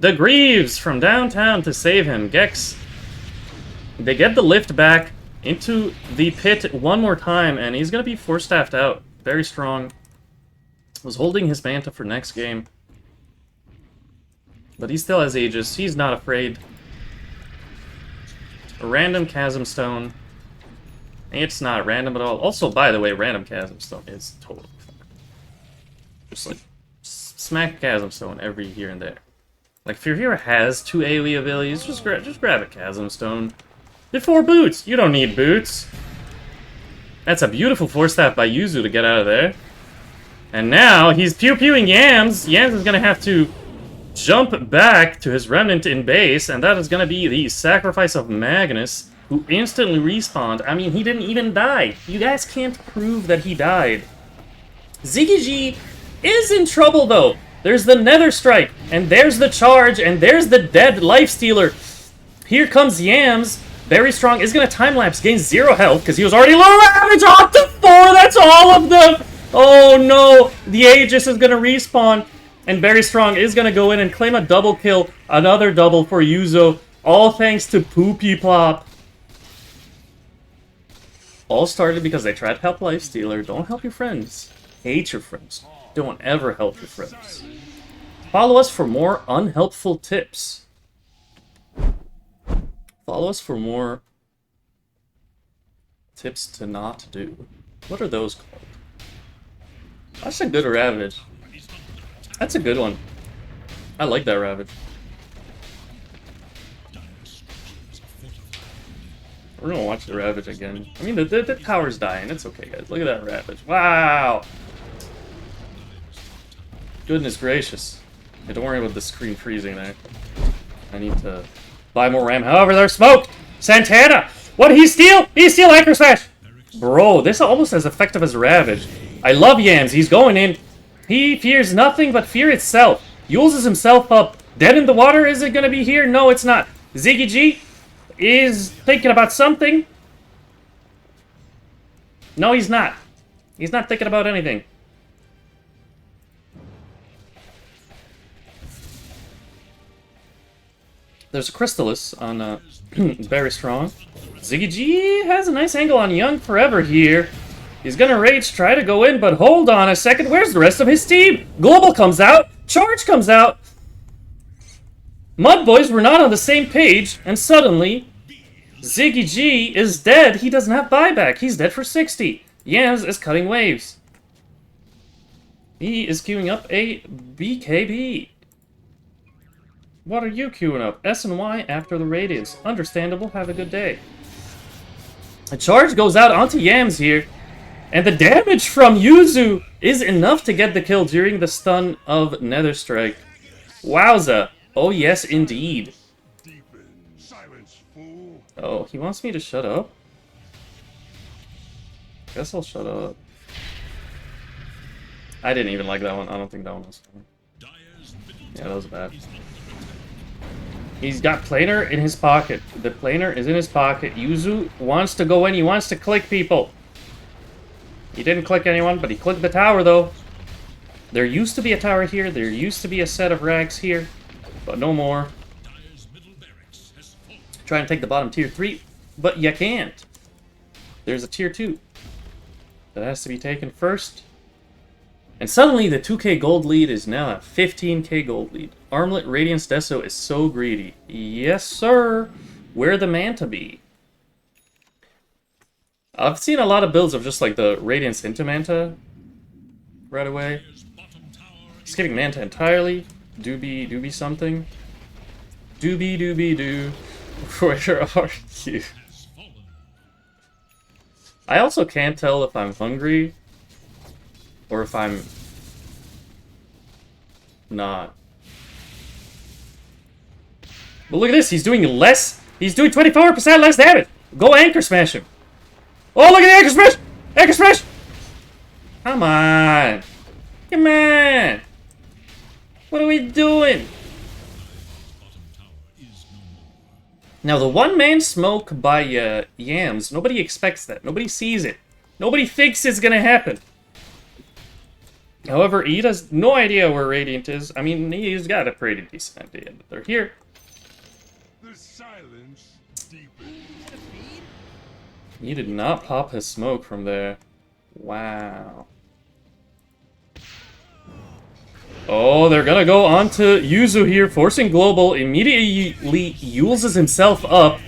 Speaker 1: The Greaves from downtown to save him. Gex. They get the lift back into the pit one more time, and he's going to be 4-staffed out. Very Strong. Was holding his Manta for next game. But he still has Aegis. He's not afraid. A random Chasm Stone. It's not random at all. Also, by the way, random Chasm Stone is totally fine. Just like, smack Chasm Stone every here and there. Like, if your hero has 2 AoE abilities, just grab a Chasm Stone. Before boots! You don't need boots! That's a beautiful 4-staff by Yuzu to get out of there. And now, he's pew-pewing Yams! Yams is gonna have to jump back to his Remnant in base, and that is gonna be the sacrifice of Magnus, who instantly respawned. I mean, he didn't even die. You guys can't prove that he died. Ziggy G is in trouble, though. There's the Nether Strike, and there's the Charge, and there's the dead Lifestealer. Here comes Yams. Very Strong is going to time-lapse, gains 0 health, because he was already low ravage on to 4! That's all of them! Oh no! The Aegis is going to respawn, and Very Strong is going to go in and claim a double kill. Another double for Yuzo. All thanks to Poopy Plop. All started because they tried to help Lifestealer. Don't help your friends. Hate your friends. Don't ever help your friends. Follow us for more unhelpful tips. Follow us for more tips to not do. What are those called? That's a good Ravage. That's a good one. I like that Ravage. We're gonna watch the Ravage again. I mean, the tower's dying. It's okay, guys. Look at that Ravage. Wow! Goodness gracious. Hey, don't worry about the screen freezing there. I need to buy more RAM. However, they're smoked! Santana! What did he steal? He steal Anchor Smash! Bro, this is almost as effective as Ravage. I love Yams. He's going in. He fears nothing but fear itself. Uses himself up. Dead in the water? Is it going to be here? No, it's not. Ziggy G is thinking about something. No, he's not. He's not thinking about anything. There's a Crystallis on very strong. Ziggy G has a nice angle on Young Forever here. He's gonna rage, try to go in, but hold on a second. Where's the rest of his team? Global comes out. Charge comes out. Mud Boys were not on the same page, and suddenly, Ziggy G is dead. He doesn't have buyback. He's dead for 60. Yams is cutting waves. He is queuing up a BKB. What are you queuing up? S and Y after the radius. Understandable. Have a good day. A charge goes out onto Yams here. And the damage from Yuzu is enough to get the kill during the stun of Nether Strike. Wowza. Oh, yes, indeed.
Speaker 3: Silence, fool.
Speaker 1: Oh, he wants me to shut up? Guess I'll shut up. I didn't even like that one. I don't think that one was funny. Yeah, that was bad. He's got planer in his pocket. The planer is in his pocket. Yuzu wants to go in. He wants to click people. He didn't click anyone, but he clicked the tower, though. There used to be a tower here. There used to be a set of rags here. But no more. Try and take the bottom tier 3, but you can't. There's a tier 2 that has to be taken first. And suddenly the 2k gold lead is now a 15k gold lead. Armlet Radiance Deso is so greedy. Yes, sir. Where the man to be? I've seen a lot of builds of just like the Radiance into Manta right away. Skipping Manta entirely. Doobie something. Doobie doo. Where are you? I also can't tell if I'm hungry or if I'm not. But look at this, he's doing less. He's doing 24% less damage. Go anchor smash him. Oh, look at the anchor smash! Anchor smash! Come on. Come on. What are we doing? Now, the one-man smoke by Yams, nobody expects that. Nobody sees it. Nobody thinks it's gonna happen. However, he has no idea where Radiant is. I mean, he's got a pretty decent idea, but they're here.
Speaker 3: The silence deepens.
Speaker 1: He did not pop his smoke from there. Wow. Oh, they're gonna go on to Yuzu here, forcing global. Immediately uses himself up.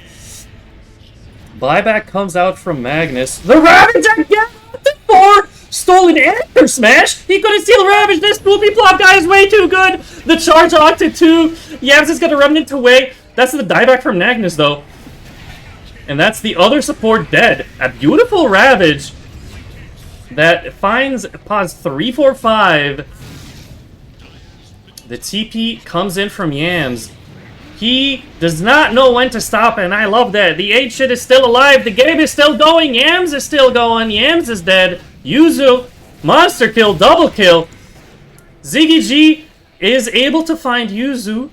Speaker 1: Buyback comes out from Magnus. The Ravage again! The 4! Stolen anchor smash! He couldn't steal Ravage! This poopy plop guy is way too good! The charge onto 2. Yams is gonna run into way. That's the dieback from Magnus, though. And that's the other support dead. A beautiful Ravage that finds pause 345. The TP comes in from Yams. He does not know when to stop, and I love that. The 8 shit is still alive. The game is still going. Yams is still going. Yams is dead. Yuzu, monster kill, double kill. Ziggy G is able to find Yuzu,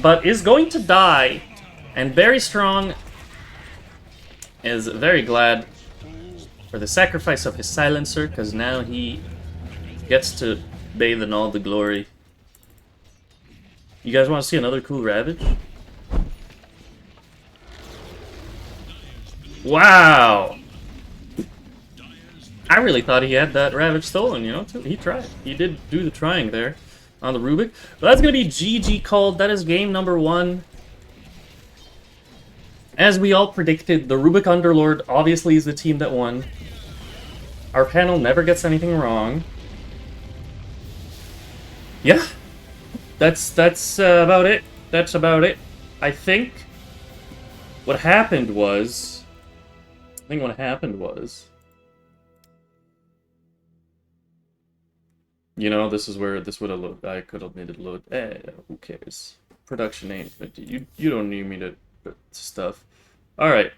Speaker 1: but is going to die. And Very Strong is very glad for the sacrifice of his silencer, because now he gets to bathe in all the glory. You guys want to see another cool Ravage? Wow! I really thought he had that Ravage stolen, you know? He tried. He did do the trying there on the Rubik. But that's going to be GG called. That is game number 1. As we all predicted, the Rubik Underlord obviously is the team that won. Our panel never gets anything wrong. Yeah. That's about it. That's about it. I think what happened was... You know, this is where this would have looked. I could have made it load. Who cares? Production ain't. But you don't need me to put stuff. Alright.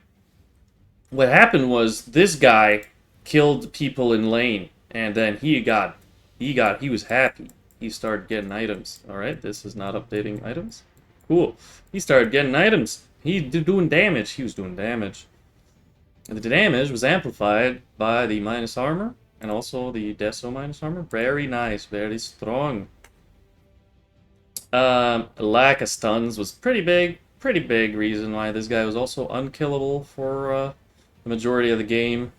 Speaker 1: What happened was this guy killed people in lane. And then he was happy. He started getting items. Alright, this is not updating items. Cool. He started getting items. He doing damage. He was doing damage. And the damage was amplified by the minus armor. And also the Deso minus armor. Very nice. Very strong. Lack of stuns was pretty big. pretty big reason why this guy was also unkillable for the majority of the game.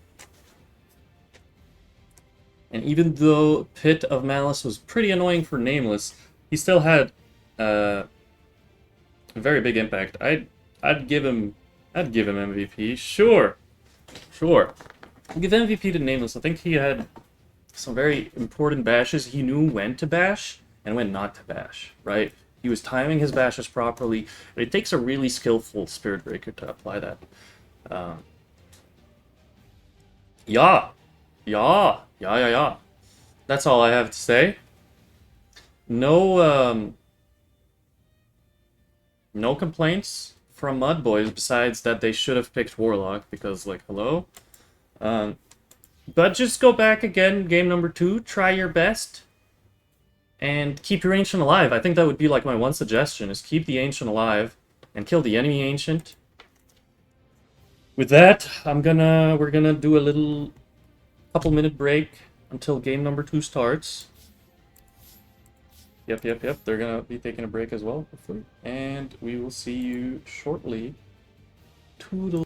Speaker 1: And even though Pit of Malice was pretty annoying for Nameless, he still had a very big impact. I'd give him MVP. Sure. Sure. I'll give MVP to Nameless. I think he had some very important bashes. He knew when to bash and when not to bash, right? He was timing his bashes properly. But it takes a really skillful Spirit Breaker to apply that. Yeah. Yeah. Yeah, yeah, yeah. That's all I have to say. No, no complaints from Mud Boys besides that they should have picked Warlock because, like, hello? But just go back again, game number 2, try your best, and keep your Ancient alive. I think that would be, like, my one suggestion, is keep the Ancient alive and kill the enemy Ancient. With that, we're gonna do a little couple-minute break until game number 2 starts. Yep. They're gonna be taking a break as well, hopefully. And we will see you shortly. Toodle.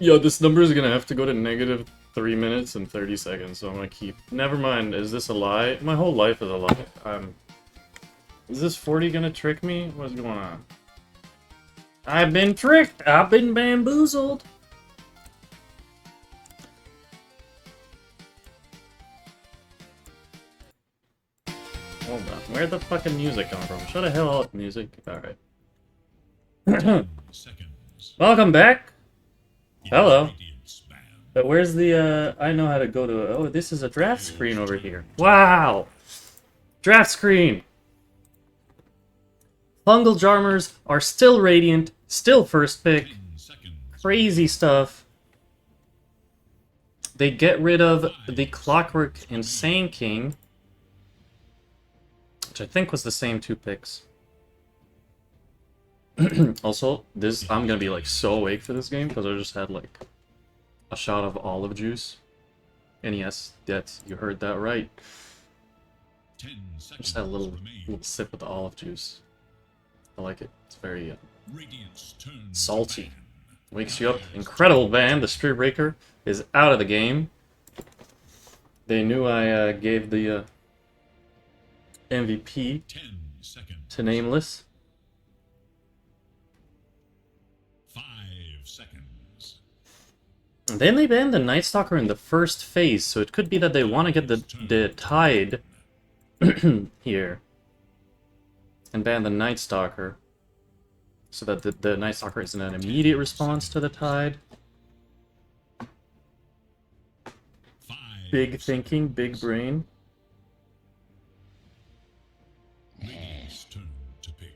Speaker 1: Yo, this number is gonna have to go to negative 3 minutes and 30 seconds, so I'm gonna keep... Never mind, is this a lie? My whole life is a lie. Is this 40 gonna trick me? What's going on? I've been tricked! I've been bamboozled! Hold on, where'd the fucking music come from? Shut the hell up, music. Alright.
Speaker 2: 10 seconds.
Speaker 1: Welcome back! Hello.
Speaker 2: Radiance band.
Speaker 1: But where's the, I know how to go to... Oh, this is a draft screen over here. Wow! Draft screen! Fungal Jarmers are still radiant, still first pick.
Speaker 2: 10 seconds.
Speaker 1: Crazy stuff. They get rid of the Clockwork Insane King, which I think was the same 2 picks. Also, this I'm gonna be like so awake for this game because I just had like a shot of olive juice. And yes, you heard that right.
Speaker 2: 10
Speaker 1: I just
Speaker 2: seconds.
Speaker 1: had a little
Speaker 2: remain.
Speaker 1: sip of the olive juice. I like it. It's very
Speaker 2: Radiance turn to
Speaker 1: salty.
Speaker 2: ban.
Speaker 1: Wakes you up. Incredible ban. The Spirit Breaker is out of the game. They knew I gave the MVP
Speaker 2: 10 seconds.
Speaker 1: to Nameless.
Speaker 2: 5 seconds.
Speaker 1: And then they banned the Night Stalker in the first phase, so it could be that they want to get the Tide here. And ban the Night Stalker. So that the Night Stalker isn't an immediate response to the Tide.
Speaker 2: 5
Speaker 1: Big thinking, big brain.
Speaker 2: Radiance turn to pick.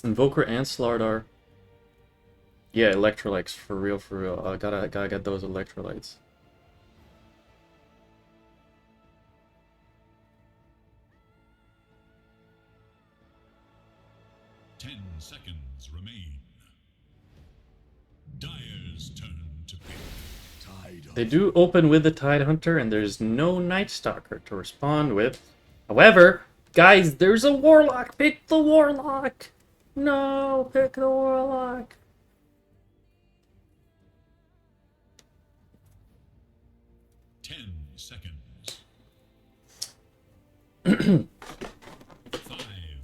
Speaker 1: Invoker and Slard are... Yeah, electrolytes, for real, for real. Gotta get those electrolytes.
Speaker 2: Ten seconds remain. Dyer's turn to pick. Tide of
Speaker 1: They do open with the Tide Hunter, and there's no Night Stalker to respond with. However, guys, there's a Warlock! Pick the Warlock! No, pick the Warlock!
Speaker 2: 10 seconds. 5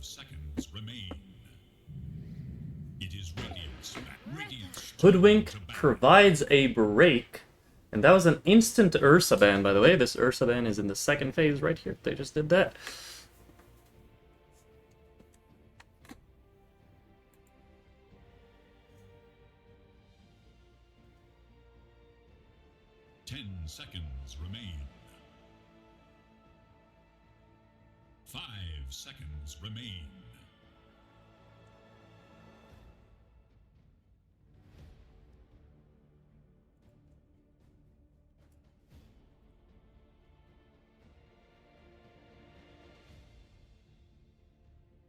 Speaker 2: seconds remain. It is Radiance. Radiance.
Speaker 1: Hoodwink provides a break, and that was an instant Ursa ban, by the way. This Ursa ban is in the second phase right here. They just did that.
Speaker 2: Seconds remain. 5 seconds remain.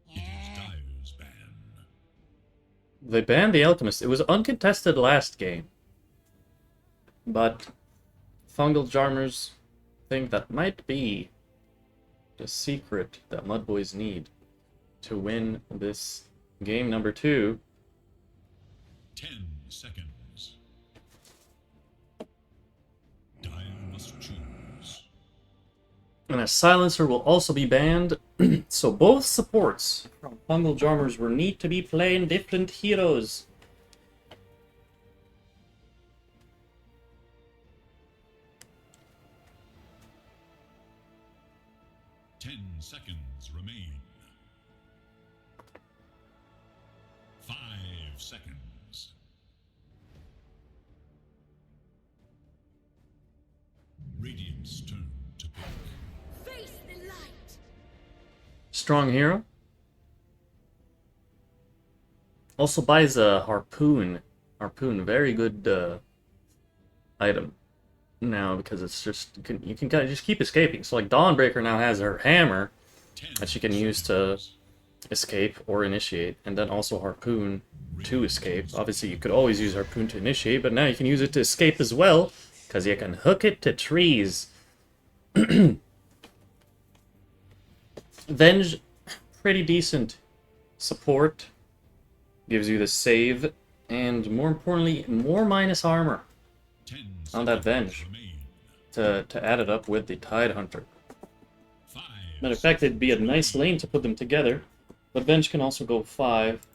Speaker 2: It is Dyer's ban.
Speaker 1: They banned the Alchemist. It was uncontested last game. But Fungal Jarmers think that might be the secret that Mudboys need to win this game number 2.
Speaker 2: 10 seconds. Dyer must choose.
Speaker 1: And a Silencer will also be banned, so both supports from Fungal Jarmers will need to be playing different heroes.
Speaker 2: Seconds remain. 5 seconds. Radiant's turn to pick.
Speaker 4: Face the light.
Speaker 1: Strong hero. Also buys a harpoon. Harpoon, very good item now because it's just you can kind of just keep escaping. So like Dawnbreaker now has her hammer that she can use to escape or initiate, and then also harpoon to escape. Obviously you could always use harpoon to initiate, but now you can use it to escape as well because you can hook it to trees. Venge, pretty decent support. Gives you the save And more importantly, more minus armor
Speaker 2: 10
Speaker 1: on that
Speaker 2: seconds
Speaker 1: Venge
Speaker 2: remain.
Speaker 1: to add it up with the Tide Hunter.
Speaker 2: 5
Speaker 1: Matter of fact, it'd be a nice lane to put them together, but Venge can also go 5.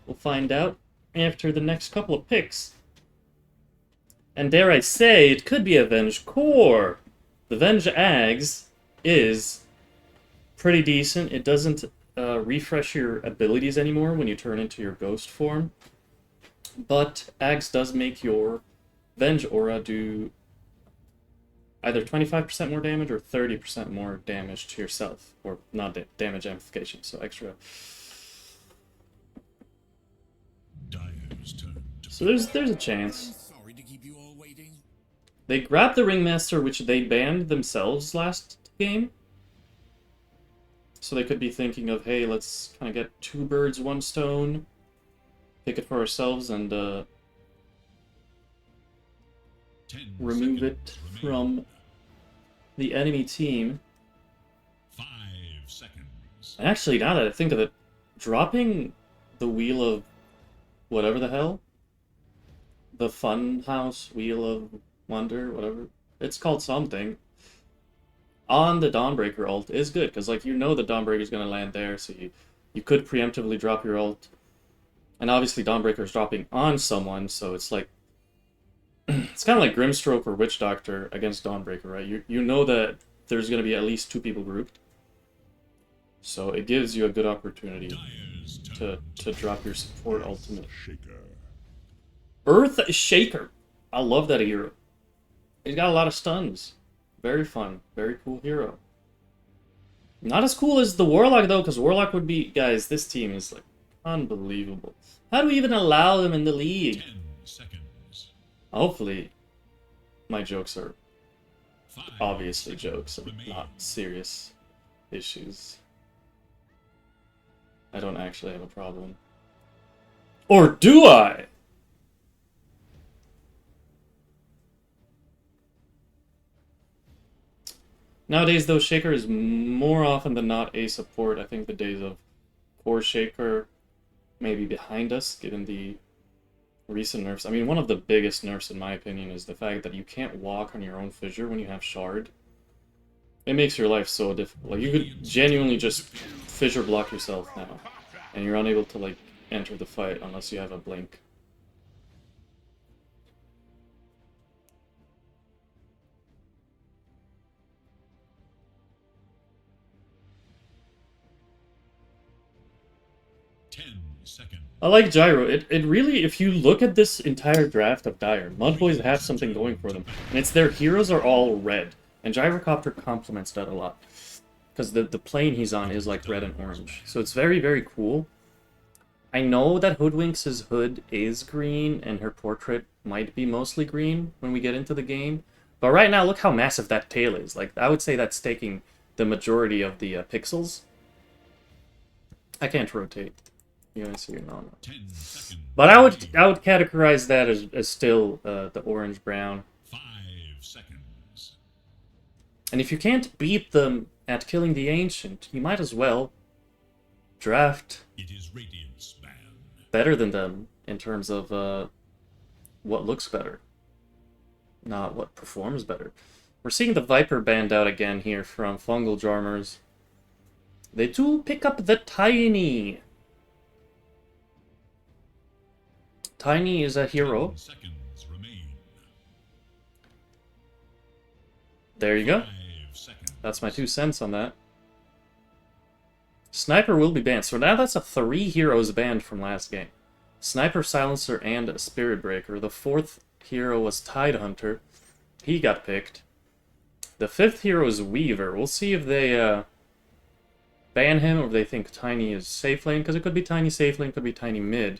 Speaker 1: We'll find out after the next couple of picks. And dare I say, it could be a Venge Core. The Venge Ags is pretty decent. It doesn't refresh your abilities anymore when you turn into your ghost form. But Ags does make your Venge Aura do either 25% more damage or 30% more damage to yourself. Or not damage amplification, so extra.
Speaker 2: Dyer's turn to
Speaker 1: So there's a chance.
Speaker 4: Sorry to keep you all waiting.
Speaker 1: They grabbed the Ringmaster, which they banned themselves last game. So they could be thinking of, hey, let's kind of get 2 birds, 1 stone, pick it for ourselves, and
Speaker 2: 10
Speaker 1: remove it
Speaker 2: seconds remain.
Speaker 1: from the enemy team.
Speaker 2: 5 seconds.
Speaker 1: And actually, now that I think of it, dropping the Wheel of whatever the hell, the Funhouse Wheel of Wonder, whatever, it's called something, on the Dawnbreaker ult is good, because like you know the Dawnbreaker's going to land there, so you could preemptively drop your ult. And obviously Dawnbreaker's dropping on someone, so it's like it's kind of like Grimstroke or Witch Doctor against Dawnbreaker, right? You know that there's going to be at least 2 people grouped. So it gives you a good opportunity
Speaker 2: Dyer's turn
Speaker 1: to drop your support ultimate.
Speaker 3: Shaker.
Speaker 1: Earth Shaker. I love that hero. He's got a lot of stuns. Very fun. Very cool hero. Not as cool as the Warlock, though, because Warlock would be... Guys, this team is, like, unbelievable. How do we even allow them in the league?
Speaker 2: 10 seconds.
Speaker 1: Hopefully, my jokes are
Speaker 2: 5
Speaker 1: obviously jokes and
Speaker 2: remain.
Speaker 1: not serious issues. I don't actually have a problem. Or do I? Nowadays, though, Shaker is more often than not a support. I think the days of core Shaker may be behind us, given the recent nerfs. I mean, one of the biggest nerfs, in my opinion, is the fact that you can't walk on your own fissure when you have Shard. It makes your life so difficult. Like, you could genuinely just fissure block yourself now, and you're unable to, like, enter the fight unless you have a blink.
Speaker 2: Seconds.
Speaker 1: I like Gyro. It really, if you look at this entire draft of Dire, Mudboys have something going for them. And it's their heroes are all red. And Gyrocopter complements that a lot. Because the plane he's on is like red and orange. So it's very, very cool. I know that Hoodwinks' hood is green, and her portrait might be mostly green when we get into the game. But right now, look how massive that tail is. Like, I would say that's taking the majority of the pixels. I can't rotate. You guys see, no.
Speaker 2: 10 seconds.
Speaker 1: But I would categorize that as still the orange-brown.
Speaker 2: 5 seconds.
Speaker 1: And if you can't beat them at killing the Ancient, you might as well draft
Speaker 2: It is Radiant's ban.
Speaker 1: better than them in terms of what looks better, not what performs better. We're seeing the Viper band out again here from Fungal Jarmers. They do pick up the Tiny. Tiny is a hero.
Speaker 2: 10 seconds remain.
Speaker 1: There you go.
Speaker 2: 5 seconds.
Speaker 1: That's my 2 cents on that. Sniper will be banned. So now that's a 3 heroes banned from last game. Sniper, Silencer, and a Spirit Breaker. The 4th hero was Tide Hunter. He got picked. The 5th hero is Weaver. We'll see if they ban him or if they think Tiny is safe lane, because it could be Tiny safe lane, could be Tiny mid.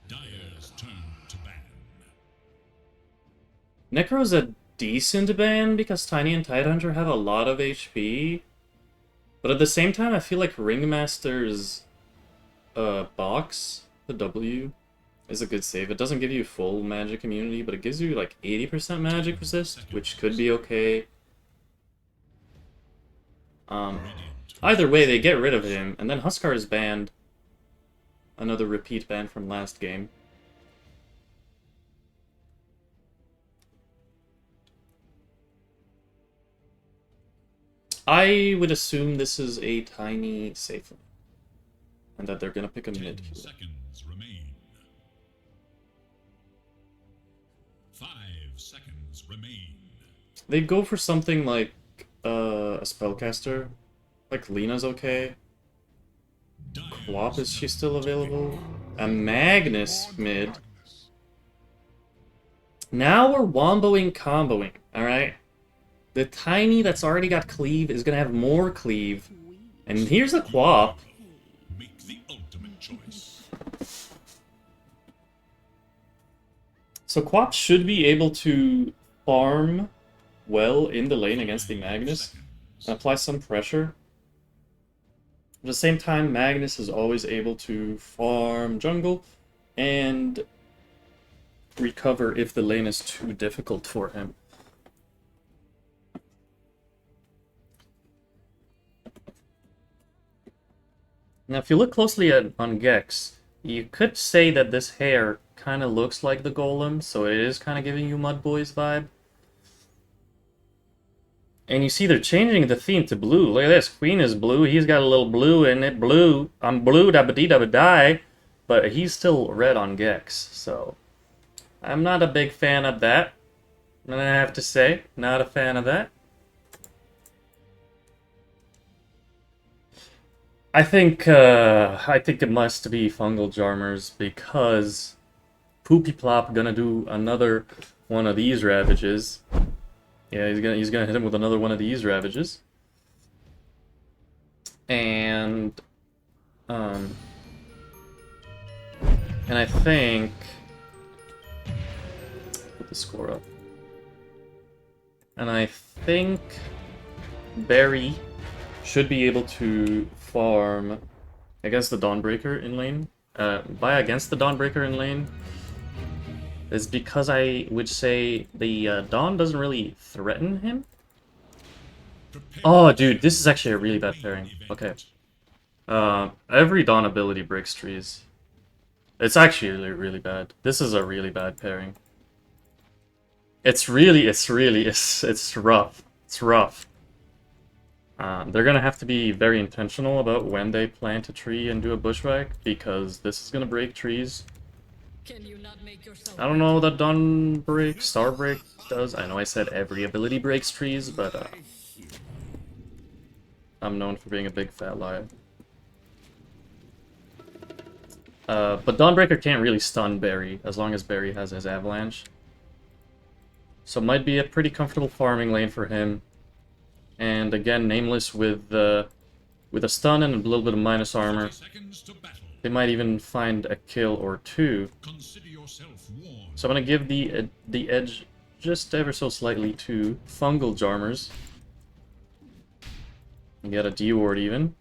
Speaker 2: Dyer's turn to ban.
Speaker 1: Necro's a decent ban because Tiny and Tidehunter have a lot of HP. But at the same time, I feel like Ringmaster's box, the W, is a good save. It doesn't give you full magic immunity, but it gives you like 80% magic resist, which could be okay. Either way, they get rid of him, and then Huskar is banned. Another repeat ban from last game. I would assume this is a Tiny safe lane, and that they're gonna pick a mid
Speaker 2: 10
Speaker 1: here.
Speaker 2: seconds remain. 5 seconds remain.
Speaker 1: They'd go for something like a spellcaster. Like Lena's okay. Quap, is she still available? A Magnus mid. Now we're womboing comboing, alright? The Tiny that's already got cleave is gonna have more cleave. And here's a Quap.
Speaker 2: Make the ultimate choice.
Speaker 1: So Quap should be able to farm well in the lane against the Magnus and apply some pressure. At the same time, Magnus is always able to farm jungle and recover if the lane is too difficult for him. Now, if you look closely on Gex, you could say that this hair kind of looks like the golem, so it is kind of giving you Mud Boys vibe. And you see they're changing the theme to blue. Look at this. Queen is blue. He's got a little blue in it. Blue. I'm blue, da-ba-dee-da-ba-die. But he's still red on Gex, so I'm not a big fan of that. I have to say, not a fan of that. I think it must be Fungal Jarmers because Poopy Plop gonna do another one of these ravages. Yeah, he's gonna hit him with another one of these ravages. And I think put the score up. And I think Barry should be able to farm against the Dawnbreaker in lane. By against the Dawnbreaker in lane is because I would say the Dawn doesn't really threaten him. Oh, dude, this is actually a really bad pairing. Okay. Every Dawn ability breaks trees. It's actually really bad. This is a really bad pairing. It's rough. It's rough. They're gonna have to be very intentional about when they plant a tree and do a bushwhack, because this is gonna break trees.
Speaker 4: Can you not make yourself
Speaker 1: I don't know what Dawn Break, Star Break does. I know I said every ability breaks trees, but I'm known for being a big fat liar. But Dawnbreaker can't really stun Barry, as long as Barry has his Avalanche. So it might be a pretty comfortable farming lane for him. And again, Nameless with a stun and a little bit of minus armor. They might even find a kill or two. So I'm gonna give the edge just ever so slightly to Fungal Jarmers. You get a D-Ward even.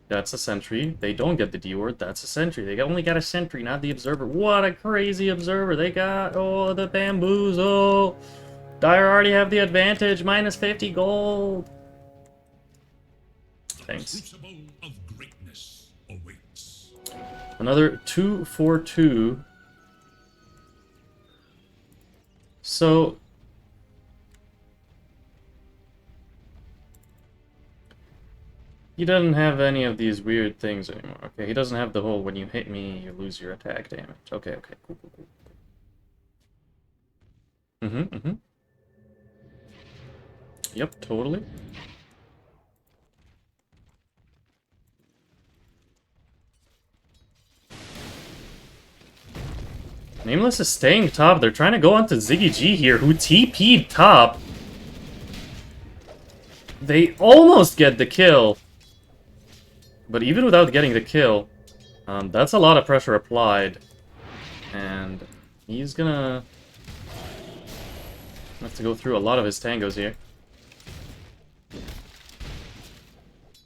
Speaker 1: That's a sentry. They don't get the D-Ward, that's a sentry. They only got a sentry, not the observer. What a crazy observer they got! Oh, the bamboos, oh! Dire already have the advantage, minus 50 gold! Thanks. Another 2-4-2. So... he doesn't have any of these weird things anymore. Okay, he doesn't have the whole when you hit me, you lose your attack damage. Okay, cool. Yep, totally. Nameless is staying top. They're trying to go onto Ziggy G here, who TP'd top. They almost get the kill. But even without getting the kill, that's a lot of pressure applied. And he's gonna have to go through a lot of his tangos here.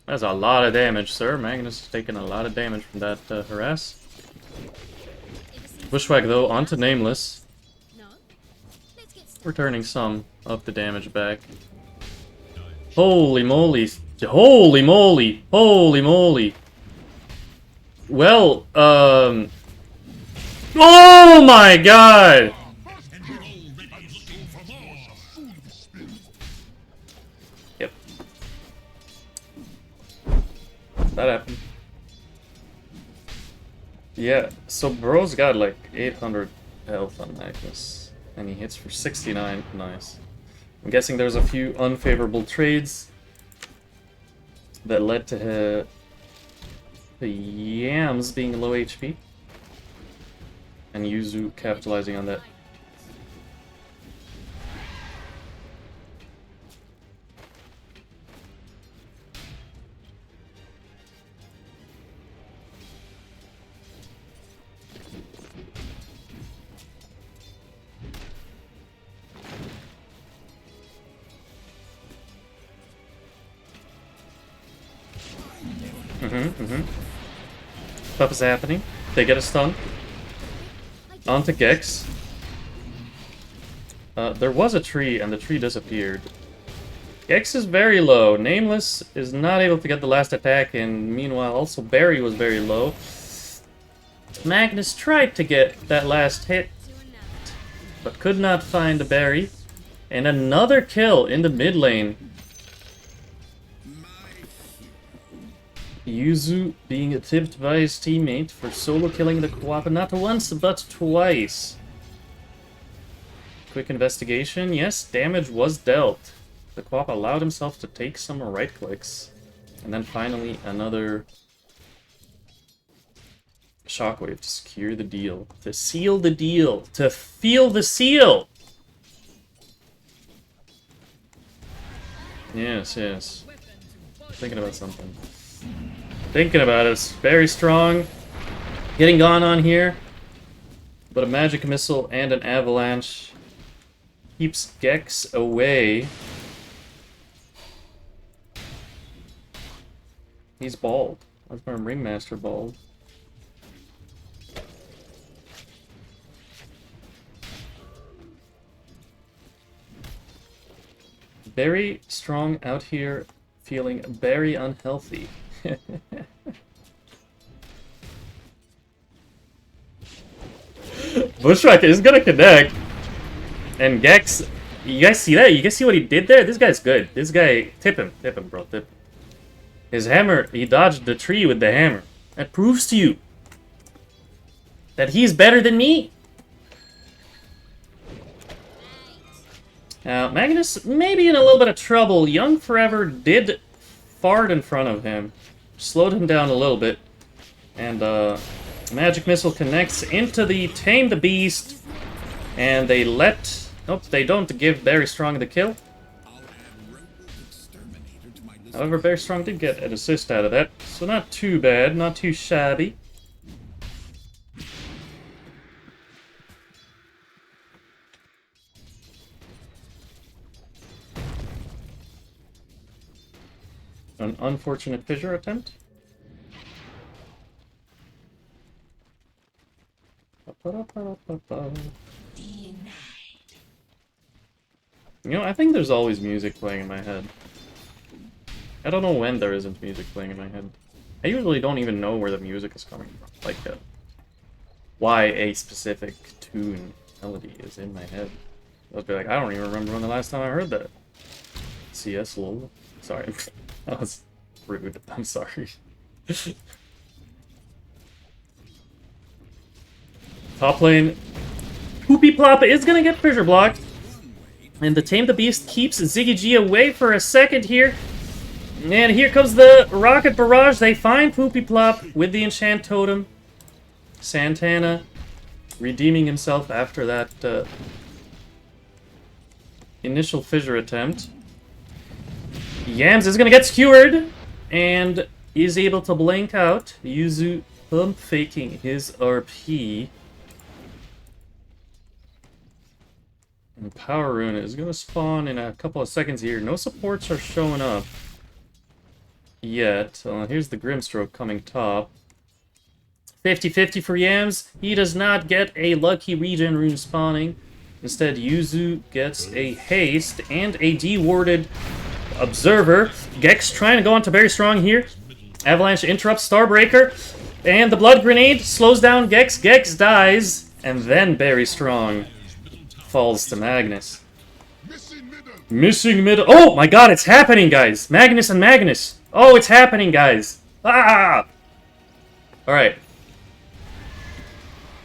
Speaker 1: That's a lot of damage, sir. Magnus is taking a lot of damage from that harass. Bushwhack, though, onto Nameless. Returning some of the damage back. Holy moly. Holy moly. Holy moly. Well, oh my god! Yep. That happened. Yeah, so bro's got like 800 health on Magnus, and he hits for 69. Nice. I'm guessing there's a few unfavorable trades that led to the Yams being low HP, and Yuzu capitalizing on that. Stuff is happening. They get a stun. Onto Gex. There was a tree, and the tree disappeared. Gex is very low. Nameless is not able to get the last attack, and meanwhile, also Barry was very low. Magnus tried to get that last hit, but could not find a Barry. And another kill in the mid lane. Yuzu being tipped by his teammate for solo killing the Quappa not once, but twice. Quick investigation. Yes, damage was dealt. The Quappa allowed himself to take some right clicks. And then finally another shockwave to secure the deal. To seal the deal. To feel the seal! Yes, yes. Thinking about something. Thinking about it. It's very strong. Getting gone on here. But a magic missile and an avalanche keeps Gex away. He's bald. That's my Ringmaster bald. Very strong out here, feeling very unhealthy. Bushwhack is gonna connect. And Gex, you guys see that? You guys see what he did there? This guy's good. This guy, tip him, bro, tip him. His hammer, he dodged the tree with the hammer. That proves to you that he's better than me. Now, Magnus may be in a little bit of trouble. Young Forever did fart in front of him. Slowed him down a little bit. And, Magic Missile connects into the Tame the Beast. And they let... Nope, they don't give Very Strong the kill. However, Very Strong did get an assist out of that. So not too bad, not too shabby. An unfortunate fissure attempt. You know, I think there's always music playing in my head. I don't know when there isn't music playing in my head. I usually don't even know where the music is coming from. Like, why a specific tune melody is in my head. I'll be like, I don't even remember when the last time I heard that. CS lol. Sorry. That was rude. I'm sorry. Top lane. Poopy Plop is gonna get fissure blocked. And the Tame the Beast keeps Ziggy G away for a second here. And here comes the Rocket Barrage. They find Poopy Plop with the Enchant Totem. Santana redeeming himself after that initial fissure attempt. Yams is gonna get skewered and is able to blank out. Yuzu pump faking his RP. And Power Rune is going to spawn in a couple of seconds here. No supports are showing up yet. Here's the Grimstroke coming top. 50-50 for Yams. He does not get a lucky regen rune spawning. Instead, Yuzu gets a haste and a dewarded observer. Gex trying to go on to very strong here. Avalanche interrupts Starbreaker. And the blood grenade slows down Gex. Gex dies. And then Very Strong falls to Magnus. Missing middle. Oh my god, it's happening, guys. Magnus and Magnus. Oh, it's happening, guys. Ah! Alright.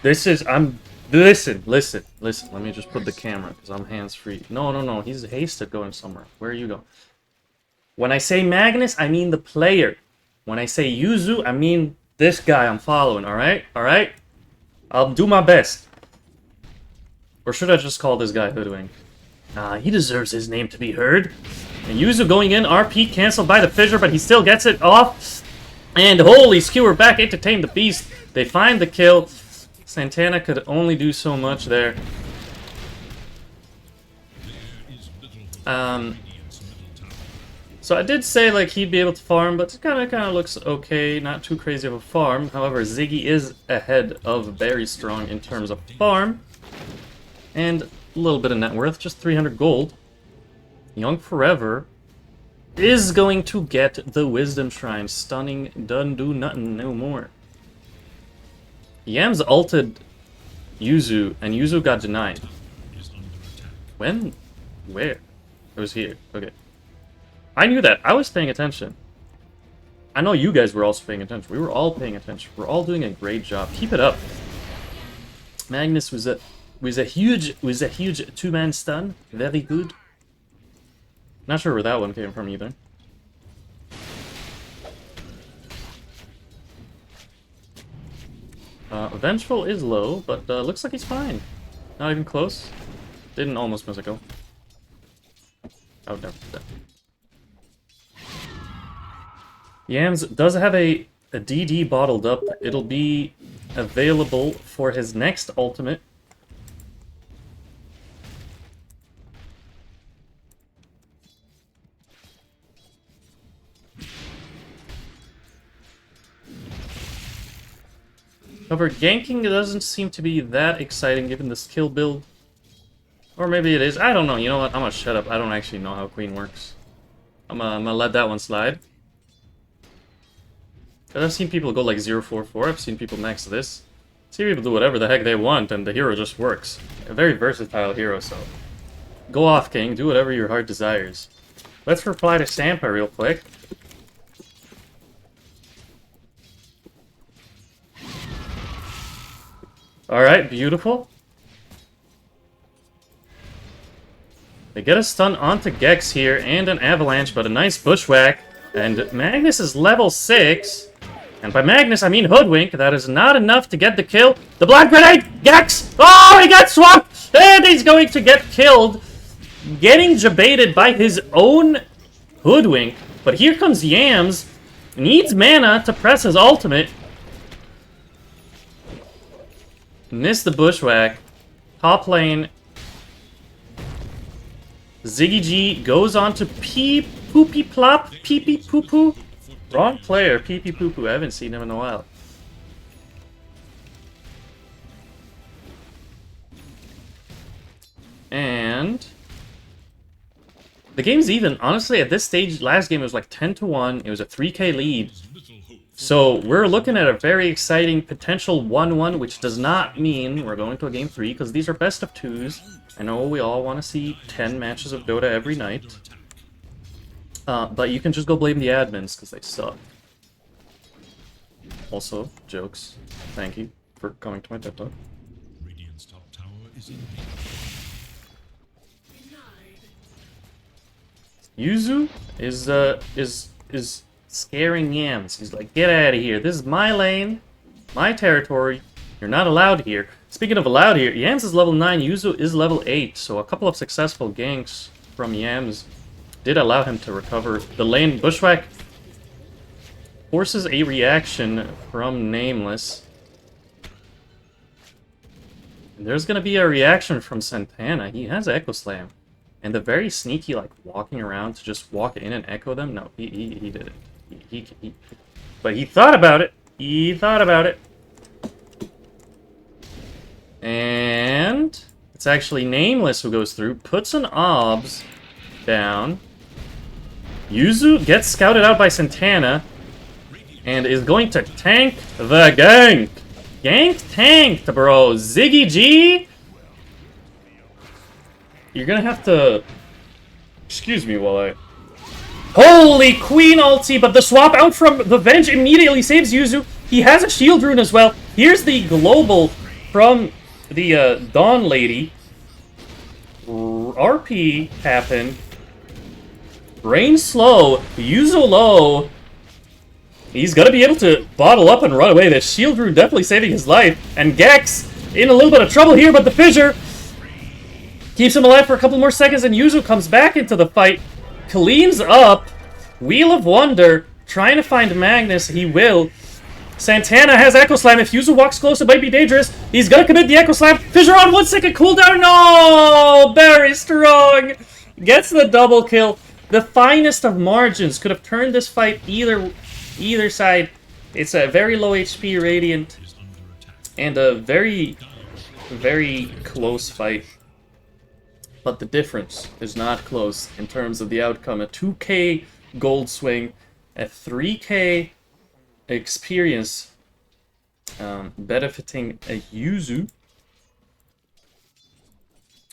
Speaker 1: Listen. Let me just put the camera, because I'm hands-free. No. He's hasted going somewhere. Where are you going? When I say Magnus, I mean the player. When I say Yuzu, I mean this guy I'm following, alright? Alright? I'll do my best. Or should I just call this guy Hoodwink? Nah, he deserves his name to be heard. And Yuzu going in, RP canceled by the fissure, but he still gets it off. And holy skewer, back into Tame the Beast. They find the kill. Santana could only do so much there. So I did say like he'd be able to farm, but it kind of looks okay, not too crazy of a farm. However, Ziggy is ahead of Very Strong in terms of farm. And a little bit of net worth, just 300 gold. Young Forever is going to get the Wisdom Shrine. Stunning, done do nothing no more. Yams ulted Yuzu, and Yuzu got denied. When? Where? It was here. Okay. I knew that. I was paying attention. I know you guys were also paying attention. We were all paying attention. We're all doing a great job. Keep it up. Magnus was a huge two-man stun. Very good. Not sure where that one came from either. Vengeful is low, but looks like he's fine. Not even close. Didn't almost miss a kill. Oh, no. Yams does have a DD bottled up. It'll be available for his next ultimate. However, ganking doesn't seem to be that exciting given the skill build. Or maybe it is. I don't know. You know what? I'm gonna shut up. I don't actually know how Queen works. I'm gonna let that one slide. Because I've seen people go like 0-4-4. I've seen people max this. I've seen people do whatever the heck they want, and the hero just works. A very versatile hero, so... Go off, King. Do whatever your heart desires. Let's reply to Sampa real quick. Alright, beautiful. They get a stun onto Gex here, and an avalanche, but a nice bushwhack. And Magnus is level 6. And by Magnus, I mean Hoodwink. That is not enough to get the kill. The blood grenade! Gex! Oh, he got swapped! And he's going to get killed. Getting jebaited by his own Hoodwink. But here comes Yams. Needs mana to press his ultimate. Missed the bushwhack. Top lane. Ziggy G goes on to Poopy Plop. Pee Poo Poo. Wrong player. Pee Poo Poo. I haven't seen him in a while. And the game's even. Honestly, at this stage, last game it was like 10-1. It was a 3k lead. So we're looking at a very exciting potential 1-1, which does not mean we're going to a game 3, because these are best of 2s. I know we all want to see 10 matches of Dota every night. But you can just go blame the admins, because they suck. Also, jokes. Thank you for coming to my TED Talk.
Speaker 2: Radiant's top tower is in
Speaker 1: Yuzu is scaring Yams. He's like, get out of here. This is my lane, my territory. You're not allowed here. Speaking of allowed here, Yams is level 9, Yuzu is level 8, so a couple of successful ganks from Yams did allow him to recover the lane. Bushwhack forces a reaction from Nameless. There's gonna be a reaction from Santana. He has Echo Slam. And the very sneaky, like, walking around to just walk in and echo them. No, he did it. But he thought about it. He thought about it. And it's actually Nameless who goes through, puts an obs down. Yuzu gets scouted out by Santana and is going to tank the gank. Gank tanked, bro. Ziggy G. You're gonna have to... Excuse me while I... Holy Queen ulti, but the swap out from the Venge immediately saves Yuzu. He has a shield rune as well. Here's the global from the Dawn Lady. RP happened. Rain slow. Yuzu low. He's gonna be able to bottle up and run away. That shield rune definitely saving his life. And Gex in a little bit of trouble here, but the fissure keeps him alive for a couple more seconds, and Yuzu comes back into the fight. Cleans up. Wheel of Wonder. Trying to find Magnus. He will. Santana has Echo Slam. If Yuzu walks close, it might be dangerous. He's gonna commit the Echo Slam. Fissure on 1 second cooldown. No! Very strong. Gets the double kill. The finest of margins could have turned this fight either side. It's a very low HP Radiant. And a very, very close fight. But the difference is not close in terms of the outcome. A 2k gold swing, a 3k experience benefiting a Yuzu.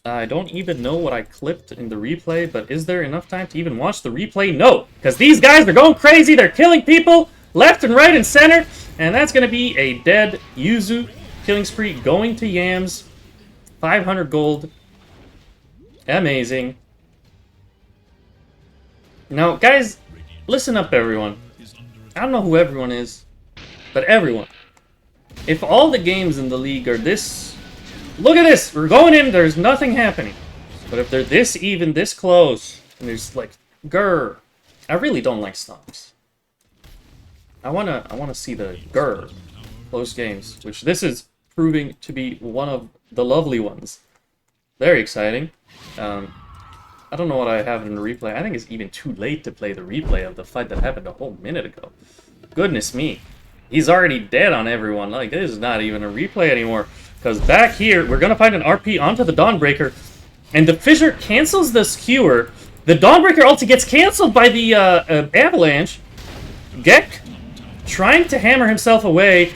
Speaker 1: I don't even know what I clipped in the replay, but is there enough time to even watch the replay? No, because these guys are going crazy. They're killing people left and right and center, and that's going to be a dead Yuzu killing spree going to Yams. 500 gold. Amazing. Now, guys, listen up, everyone. I don't know who everyone is, but everyone. If all the games in the league are this... Look at this! We're going in, there's nothing happening. But if they're this even, this close, and there's like... Grr. I really don't like stomps. I wanna see the grr. Close games, which this is proving to be one of the lovely ones. Very exciting. I don't know what I have in the replay. I think it's even too late to play the replay of the fight that happened a whole minute ago. Goodness me. He's already dead on everyone. Like, this is not even a replay anymore. Because back here, we're going to find an RP onto the Dawnbreaker. And the Fissure cancels the Skewer. The Dawnbreaker ulti gets cancelled by the Avalanche. Gek trying to hammer himself away.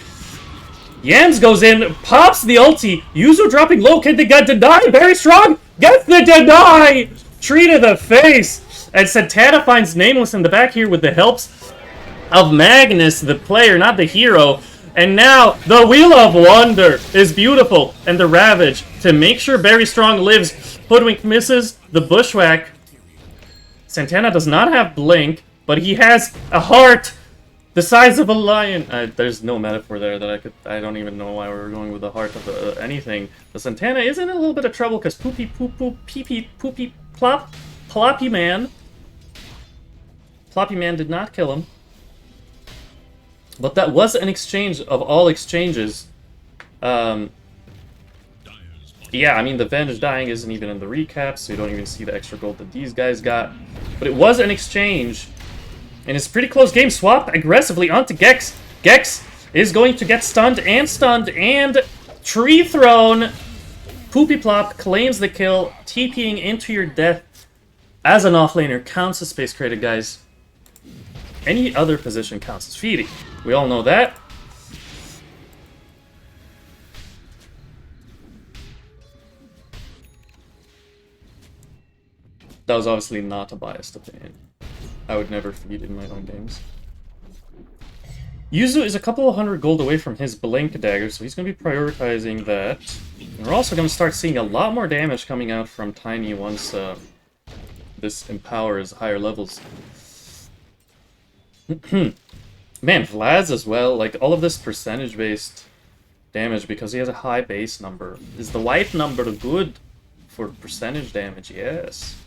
Speaker 1: Yams goes in, pops the ulti. Yuzu dropping low. Can they get deny? Very strong. Gets the deny. Tree to the face. And Santana finds Nameless in the back here with the helps of Magnus, the player, not the hero. And now the Wheel of Wonder is beautiful. And the Ravage to make sure Very Strong lives. Hoodwink misses the Bushwhack. Santana does not have Blink, but he has a heart the size of a lion. There's no metaphor there that I don't even know why we were going with the heart of anything. But Santana is in a little bit of trouble because poopy plop Ploppy Man. Ploppy Man did not kill him. But that was an exchange of all exchanges. Yeah, I mean, the Venge dying isn't even in the recap, so you don't even see the extra gold that these guys got. But it was an exchange. And it's a pretty close game. Swap aggressively onto Gex. Gex is going to get stunned, and tree thrown. Poopy Plop claims the kill. TPing into your death as an offlaner counts as space created, guys. Any other position counts as feeding. We all know that. That was obviously not a biased opinion. I would never feed in my own games. Yuzu is a couple of hundred gold away from his Blink Dagger, so he's going to be prioritizing that. And we're also going to start seeing a lot more damage coming out from Tiny once this empowers higher levels. Man, Vlad's as well, like all of this percentage-based damage, because he has a high base number. Is the white number good for percentage damage? Yes.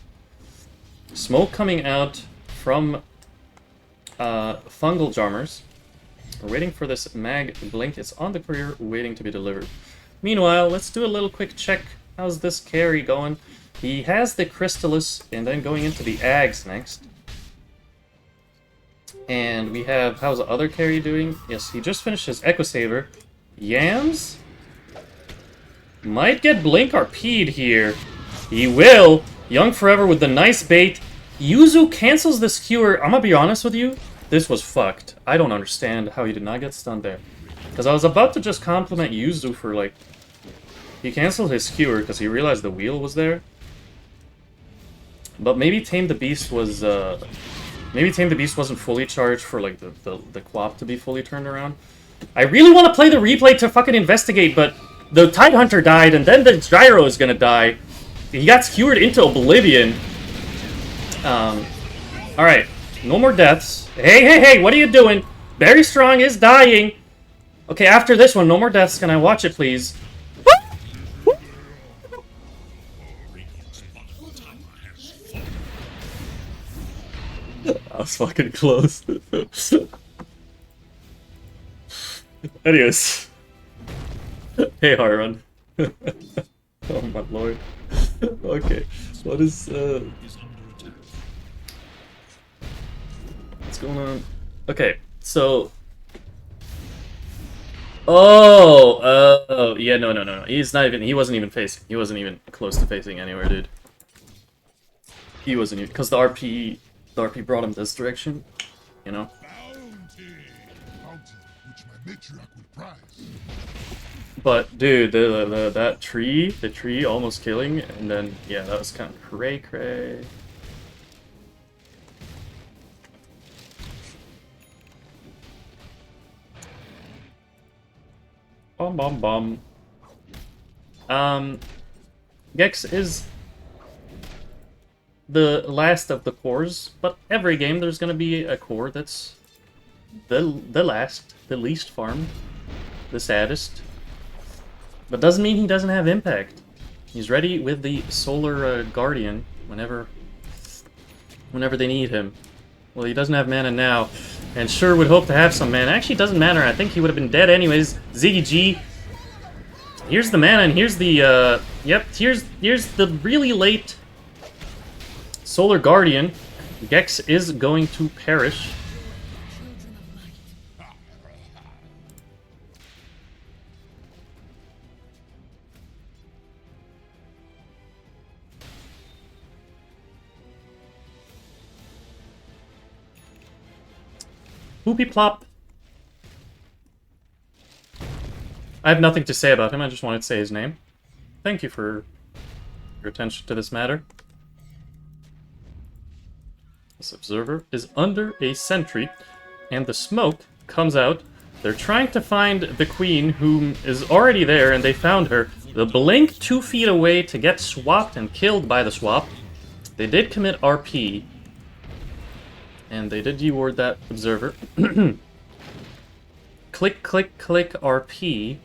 Speaker 1: Smoke coming out from Fungle Jarmers. We're waiting for this mag blink. It's on the courier, waiting to be delivered. Meanwhile, let's do a little quick check. How's this carry going? He has the Crystallis, and then going into the Ags next. And we have, how's the other carry doing? Yes, he just finished his Echo Saver. Yams? Might get Blink RP'd here. He will. Young Forever with the nice bait. Yuzu cancels the skewer. I'm gonna be honest with you. This was fucked. I don't understand how he did not get stunned there. Because I was about to just compliment Yuzu for, like... He canceled his skewer because he realized the wheel was there. But maybe Tame the Beast was, maybe Tame the Beast wasn't fully charged for, like, the Quap to be fully turned around. I really want to play the replay to fucking investigate, but the Tidehunter died, and then the Gyro is gonna die. He got skewered into oblivion. Alright. No more deaths. Hey, what are you doing? Very Strong is dying. Okay, after this one, no more deaths. Can I watch it, please? That was fucking close. Anyways. Hey, Harun. Oh my lord. Okay, what is, what's going on? Okay, so... Oh, yeah, no. He's not even, he wasn't even facing. He wasn't even close to facing anywhere, dude. He wasn't even, because the RP brought him this direction, you know?
Speaker 3: Bounty, which my matriarch would prize.
Speaker 1: But, dude, the tree almost killing, and then, yeah, that was kind of cray-cray. Bum. Gex is the last of the cores, but every game there's gonna be a core that's the last, the least farmed, the saddest. But doesn't mean he doesn't have impact. He's ready with the Solar Guardian whenever they need him. Well, he doesn't have mana now, and sure would hope to have some mana. Actually, it doesn't matter. I think he would have been dead anyways. Ziggy G. Here's the mana, and here's the, yep, here's the really late Solar Guardian. Gex is going to perish. Poopy plop. I have nothing to say about him, I just wanted to say his name. Thank you for your attention to this matter. This observer is under a sentry, and the smoke comes out. They're trying to find the queen, whom is already there, and they found her. The blink 2 feet away to get swapped and killed by the swap. They did commit RP. And they did reward that observer. Click, click, click, RP.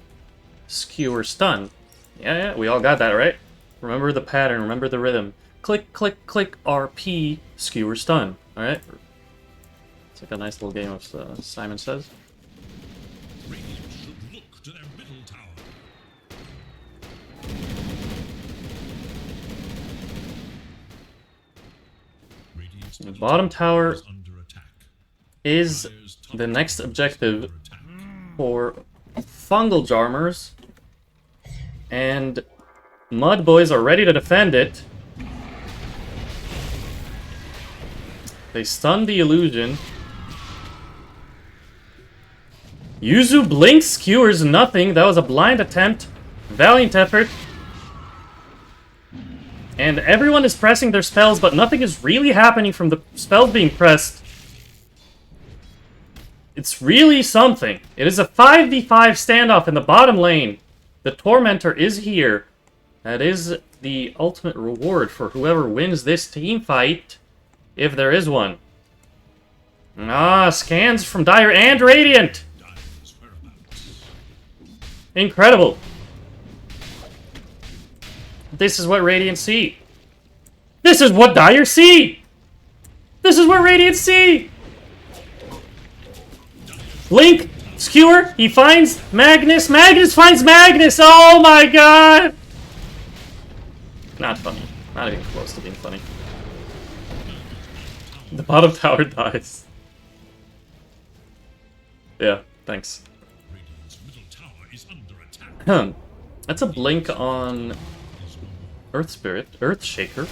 Speaker 1: Skewer, stun. Yeah, we all got that, right? Remember the pattern, remember the rhythm. Click, click, click, RP. Skewer, stun. Alright? It's like a nice little game of Simon Says.
Speaker 2: Radiant should look to their middle tower. Radiant's
Speaker 1: The
Speaker 2: middle
Speaker 1: bottom tower
Speaker 2: is under attack.
Speaker 1: is the next objective for Fungle Jarmers. And Mud Boys are ready to defend it. They stun the illusion. Yuzu blinks, skewers nothing. That was a blind attempt. Valiant effort. And everyone is pressing their spells, but nothing is really happening from the spells being pressed. It's really something. It is a 5v5 standoff in the bottom lane. The Tormentor is here. That is the ultimate reward for whoever wins this team fight, if there is one. Ah, scans from Dire and Radiant. Incredible. This is what Radiant see. This is what Dire see. This is what Radiant see. Blink Skewer, he finds Magnus. Magnus finds Magnus. Oh my god! Not funny. Not even close to being funny. The bottom tower dies. Yeah, thanks.
Speaker 2: Radiant's middle tower is under attack.
Speaker 1: That's a blink on Earth Spirit, Earth Shaker.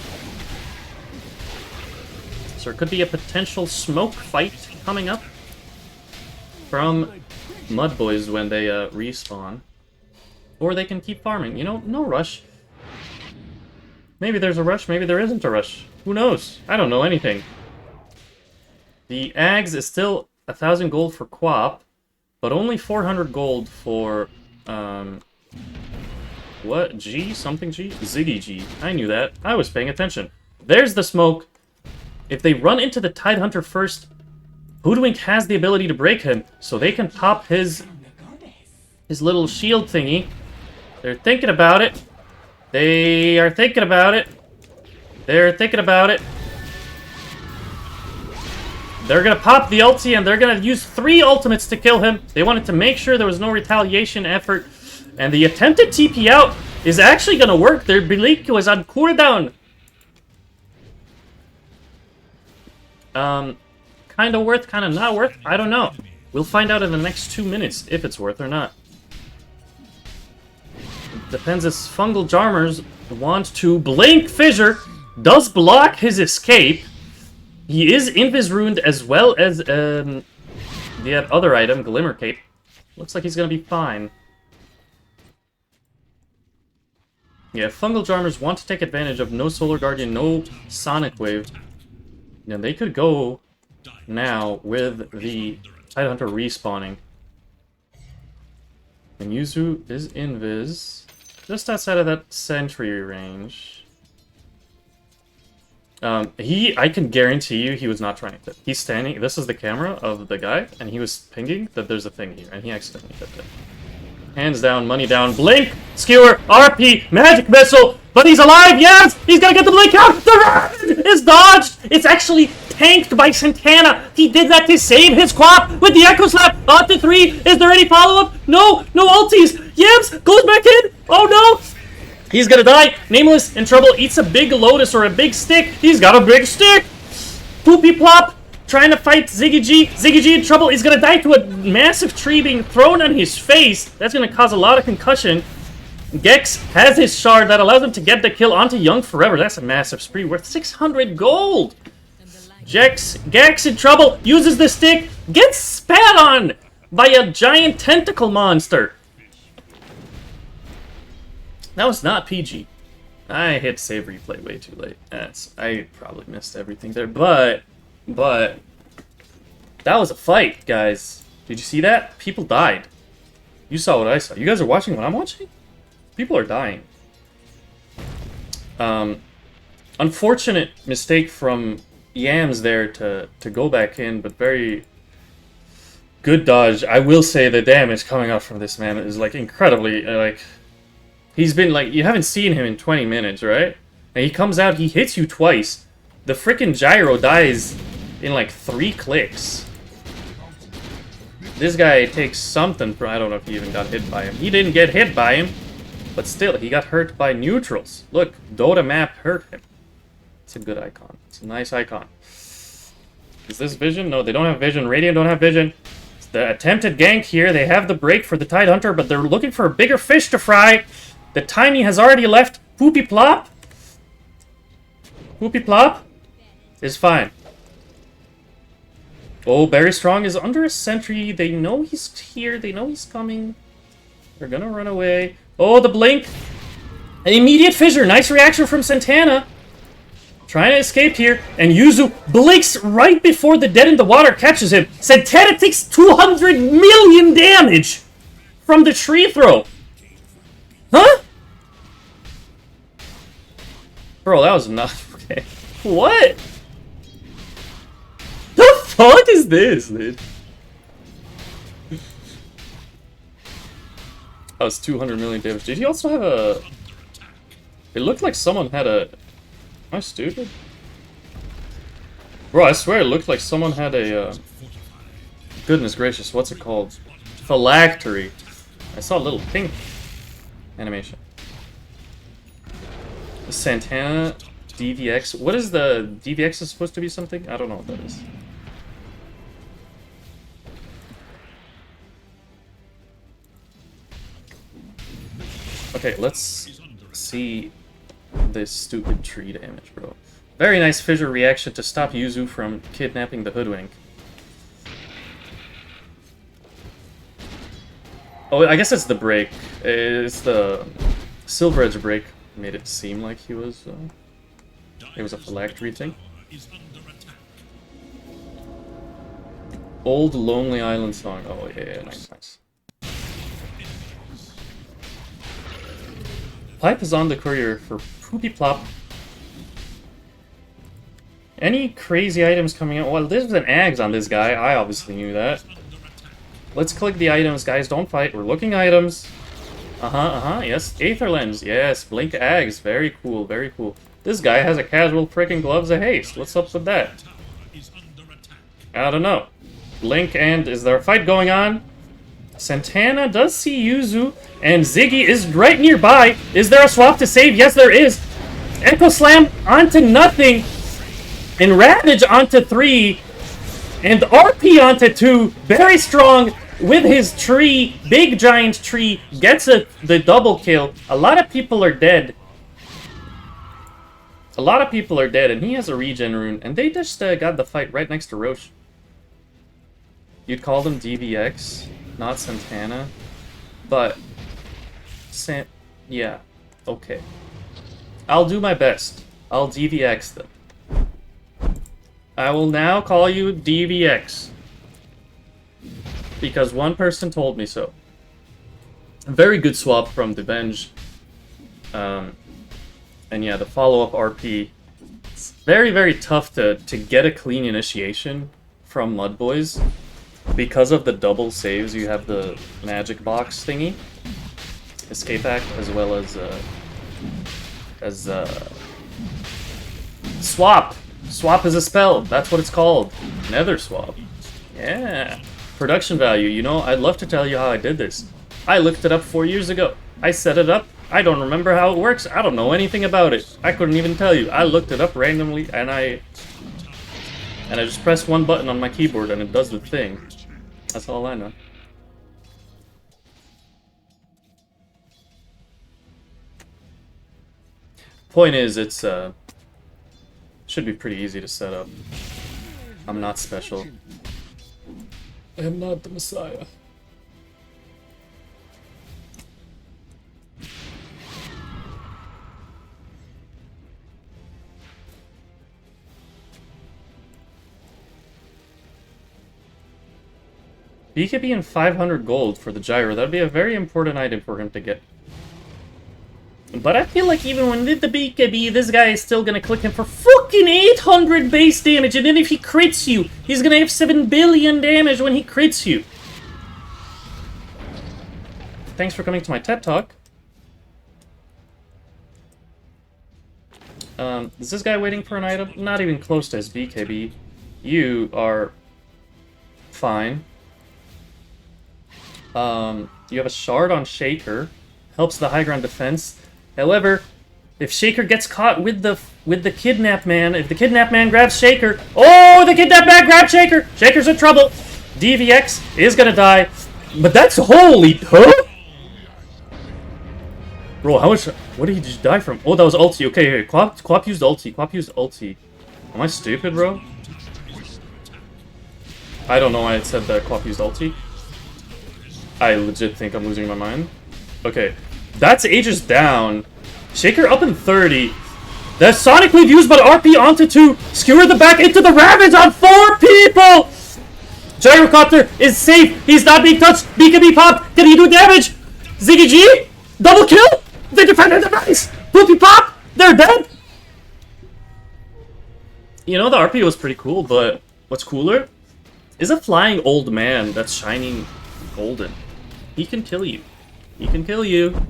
Speaker 1: So there could be a potential smoke fight coming up from Mud Boys when they respawn. Or they can keep farming. You know, no rush. Maybe there's a rush, maybe there isn't a rush. Who knows? I don't know anything. The Ags is still 1,000 gold for Quap, but only 400 gold for, what? G? Something G? Ziggy G. I knew that. I was paying attention. There's the smoke. If they run into the Tidehunter first, Hoodwink has the ability to break him, so they can pop his little shield thingy. They're thinking about it. They are thinking about it. They're thinking about it. They're gonna pop the ulti and they're gonna use 3 ultimates to kill him. They wanted to make sure there was no retaliation effort. And the attempted TP out is actually gonna work. Their Bleak was on cooldown. Kinda worth, kinda not worth. I don't know. We'll find out in the next 2 minutes if it's worth or not. Depends if Fungle Jarmers want to blink Fissure. Does block his escape. He is Invis ruined as well as the other item, Glimmer Cape. Looks like he's gonna be fine. Yeah, Fungal Jarmers want to take advantage of no Solar Guardian, no Sonic Wave. Yeah, they could go now with the Tidehunter respawning. And Yuzu is Invis. Just outside of that sentry range. I can guarantee you he was not trying to. He's standing, this is the camera of the guy, and he was pinging that there's a thing here, and he accidentally hit it. Hands down, money down, blink, skewer, RP, magic missile, but he's alive, yes! He's gonna get the blink out! The red is dodged! It's actually tanked by Santana! He did that to save his Quap with the Echo Slap! On to 3, is there any follow-up? No, no ultis! Yams goes back in! Oh no! He's gonna die! Nameless in trouble, eats a big lotus or a big stick! He's got a big stick! Poopy Plop! Trying to fight Ziggy G. Ziggy G in trouble. He's gonna die to a massive tree being thrown on his face. That's gonna cause a lot of concussion. Gex has his shard that allows him to get the kill onto Young forever. That's a massive spree worth 600 gold. Gex in trouble. Uses the stick. Gets spat on by a giant tentacle monster. That was not PG. I hit save replay way too late. I probably missed everything there, but that was a fight, guys. Did you see that? People died. You saw what I saw. You guys are watching what I'm watching? People are dying. Unfortunate mistake from Yams there to go back in, but very good dodge. I will say the damage coming out from this man is like incredibly like he's been like you haven't seen him in 20 minutes, right? And he comes out, he hits you twice. The freaking gyro dies in like 3 clicks. This guy takes something from, I don't know if he even got hit by him. He didn't get hit by him, but still, he got hurt by neutrals. Look, Dota map hurt him. It's a good icon. It's a nice icon. Is this vision? No, they don't have vision. Radiant don't have vision. It's the attempted gank here. They have the break for the Tidehunter, but they're looking for a bigger fish to fry. The Tiny has already left. Poopy Plop. Poopy Plop is fine. Oh, Barry Strong is under a sentry. They know he's here. They know he's coming. They're gonna run away. Oh, the blink. An immediate fissure. Nice reaction from Santana. Trying to escape here. And Yuzu blinks right before the Dead in the Water catches him. Santana takes 200 million damage from the tree throw. Huh? Bro, that was not... Okay. What? The fuck is this, dude? That was 200 million damage. Did he also have a... It looked like someone had a... Am I stupid? Bro, I swear it looked like someone had a... Goodness gracious, what's it called? Phylactery. I saw a little pink animation. Santana, DVX. What is the... DVX is supposed to be something? I don't know what that is. Okay, let's see this stupid tree damage, bro. Very nice fissure reaction to stop Yuzu from kidnapping the hoodwink. Oh, I guess it's the break. It's the Silver Edge break made it seem like he was. It was a phylactery thing. Old Lonely Island song. Oh yeah, nice, nice. Pipe is on the courier for Poopy Plop. Any crazy items coming out? Well, there's an Ags on this guy. I obviously knew that. Let's click the items, guys. Don't fight. We're looking items. Yes. Aether Lens. Yes. Blink Ags. Very cool. Very cool. This guy has a casual freaking Gloves of Haste. What's up with that? I don't know. Blink and... Is there a fight going on? Santana does see Yuzu. And Ziggy is right nearby. Is there a swap to save? Yes, there is. Echo Slam onto nothing. And Ravage onto 3. And RP onto 2. Very strong with his tree. Big giant tree. Gets the double kill. A lot of people are dead. A lot of people are dead. And he has a regen rune. And they just got the fight right next to Roche. You'd call them DVX, not Santana. But... yeah. Okay. I'll do my best. I'll DVX them. I will now call you DVX. Because one person told me so. A very good swap from the bench. And yeah, the follow-up RP. It's very, very tough to get a clean initiation from Mud Boys. Because of the double saves, you have the magic box thingy. Escape Act, as well as Swap! Swap is a spell. That's what it's called. Nether Swap. Yeah. Production value. You know, I'd love to tell you how I did this. I looked it up 4 years ago. I set it up. I don't remember how it works. I don't know anything about it. I couldn't even tell you. I looked it up randomly, and I just press one button on my keyboard, and it does the thing. That's all I know. Point is, it's should be pretty easy to set up. I'm not special. I am not the Messiah. BKB and 500 gold for the gyro. That'd be a very important item for him to get. But I feel like even when with the BKB, this guy is still gonna click him for fucking 800 base damage, and then if he crits you, he's gonna have 7 billion damage when he crits you. Thanks for coming to my TED Talk. Is this guy waiting for an item? Not even close to his BKB. You are fine. You have a shard on Shaker. Helps the high ground defense. However, if Shaker gets caught with the Kidnap Man, if the Kidnap Man grabs Shaker... Oh, the Kidnap Man grabs Shaker! Shaker's in trouble! DVX is gonna die. But that's... Holy... Huh? Bro, how much... What did he just die from? Oh, that was ulti. Okay, Quap used ulti. Quap used ulti. Am I stupid, bro? I don't know why it said that Quap used ulti. I legit think I'm losing my mind. Okay. That's Aegis down. Shaker up in 30. The Sonic Wave used, but RP onto 2. Skewer the back into the Ravage on 4 people! Gyrocopter is safe. He's not being touched. BKB popped. Can he do damage? Ziggy G? Double kill? They defended the base. Poopy pop. They're dead. You know, the RP was pretty cool, but what's cooler is a flying old man that's shining golden. He can kill you. He can kill you.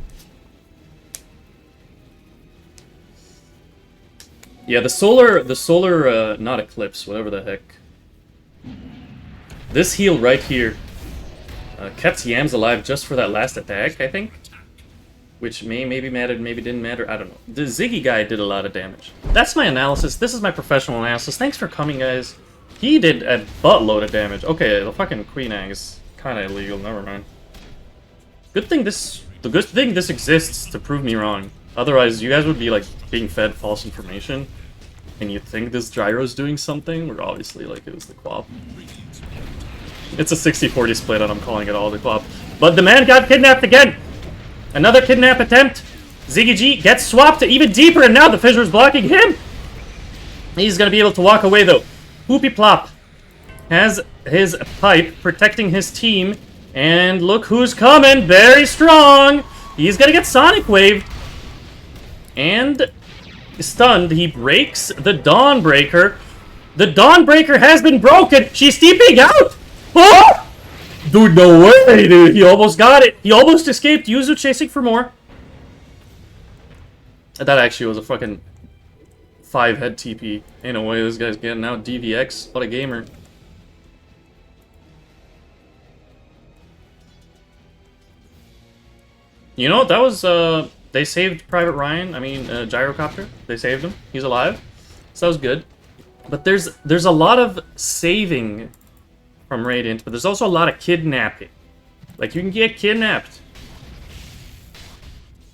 Speaker 1: Yeah, the solar, not eclipse, whatever the heck. This heal right here Kept Yams alive just for that last attack, I think. Which maybe mattered, maybe didn't matter, I don't know. The Ziggy guy did a lot of damage. That's my analysis. This is my professional analysis. Thanks for coming, guys. He did a buttload of damage. Okay, the fucking Queen Egg is kind of illegal, never mind. The good thing this exists to prove me wrong. Otherwise, you guys would be, like, being fed false information. And you'd think this Gyro's doing something, where obviously, like, it was the Quap. It's a 60-40 split, and I'm calling it all the Quap. But the man got kidnapped again! Another kidnap attempt. Ziggy G gets swapped even deeper, and now the Fissure's blocking him. He's gonna be able to walk away, though. Poopy Plop has his pipe protecting his team. And look who's coming. Very strong. He's gonna get Sonic Wave. And stunned, he breaks the Dawnbreaker. The Dawnbreaker has been broken. She's steeping out. Oh! Dude, no way, dude. He almost got it. He almost escaped. Yuzu chasing for more. That actually was a fucking 5-head TP. Ain't no way this guy's getting out. DVX. What a gamer. You know, that was, they saved Private Ryan. I mean, Gyrocopter. They saved him. He's alive. So that was good. But there's a lot of saving from Radiant, but there's also a lot of kidnapping. Like, you can get kidnapped.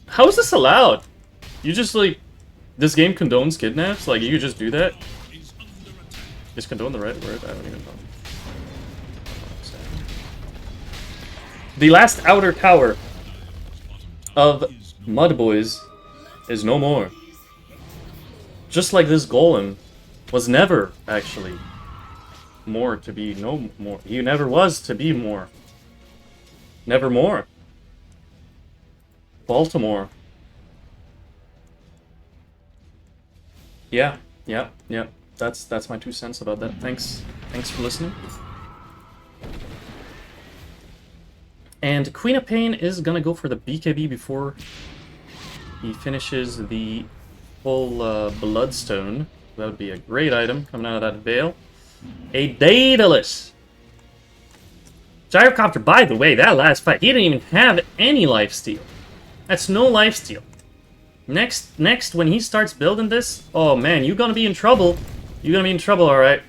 Speaker 1: How is this allowed? You just, like, this game condones kidnaps? Like, you could just do that? Is condone the right word? I don't even know. The last outer tower of Mud Boys is no more. Just like this golem was never, actually, more to be no more. He never was to be more. Nevermore. Baltimore. Yeah. That's my 2 cents about that. Thanks for listening. And Queen of Pain is gonna go for the BKB before he finishes the full Bloodstone. That would be a great item coming out of that Veil. A Daedalus! Gyrocopter, by the way, that last fight, he didn't even have any lifesteal. That's no lifesteal. Next, when he starts building this, oh man, you're gonna be in trouble. You're gonna be in trouble, alright.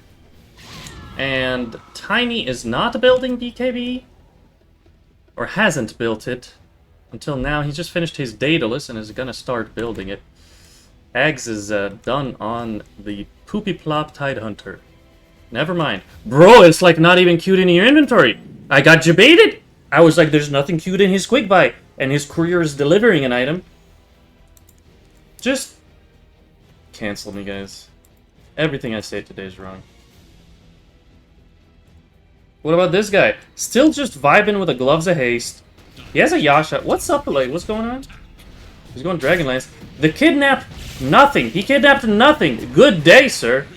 Speaker 1: And Tiny is not building BKB. Or hasn't built it until now. He's just finished his Daedalus and is gonna start building it. Ags is done on the Poopy Plop Tidehunter. Never mind. Bro, it's like not even cute in your inventory. I got jebaited. I was like, there's nothing cute in his quick buy. And his courier is delivering an item. Just cancel me, guys. Everything I say today is wrong. What about this guy? Still just vibing with the Gloves of Haste. He has a Yasha. What's up, like, what's going on? He's going Dragonlance. The kidnap, nothing. He kidnapped nothing. Good day, sir.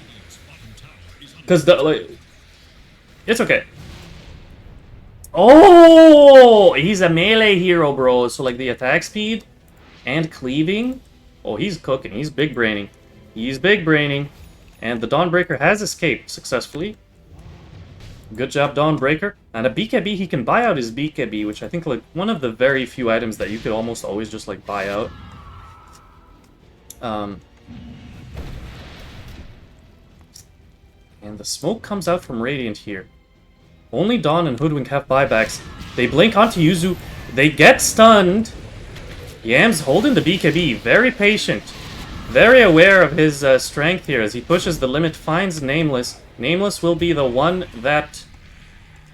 Speaker 1: Because the, like, it's okay. Oh, he's a melee hero, bro. So, like, the attack speed and cleaving. Oh, he's cooking. He's big braining. He's big braining. And the Dawnbreaker has escaped successfully. Good job, Dawnbreaker. And a BKB, he can buy out his BKB, which I think, like, one of the very few items that you could almost always just, like, buy out. And the smoke comes out from Radiant here. Only Dawn and Hoodwink have buybacks. They blink onto Yuzu. They get stunned. Yam's holding the BKB. Very patient. Very aware of his strength here as he pushes the limit, finds Nameless. Nameless will be the one that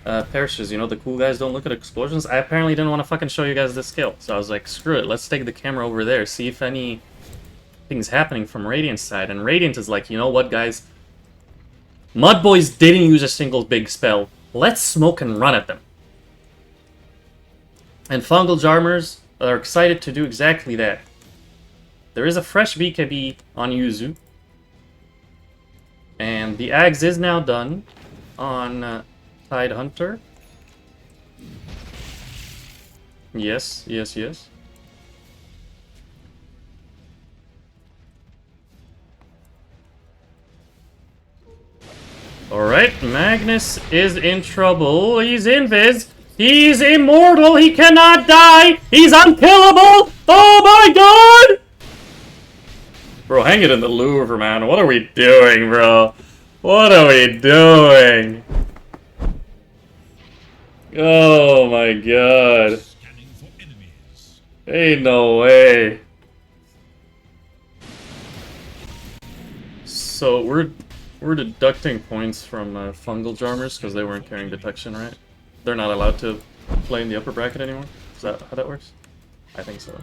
Speaker 1: perishes. You know, the cool guys don't look at explosions. I apparently didn't want to fucking show you guys this skill. So I was like, screw it. Let's take the camera over there. See if anything's happening from Radiant's side. And Radiant is like, you know what, guys? Mud Boys didn't use a single big spell. Let's smoke and run at them. And Fungal Jarmers are excited to do exactly that. There is a fresh BKB on Yuzu. And the Ags is now done on Tidehunter. Yes. Alright, Magnus is in trouble. He's invis. He's immortal. He cannot die. He's unkillable. Oh my god! Bro, hang it in the Louvre, man. What are we doing, bro? What are we doing? Oh my god.
Speaker 2: Scanning for enemies.
Speaker 1: Ain't no way. So we're deducting points from Fungle Jarmers because they weren't carrying detection, right? They're not allowed to play in the upper bracket anymore? Is that how that works? I think so.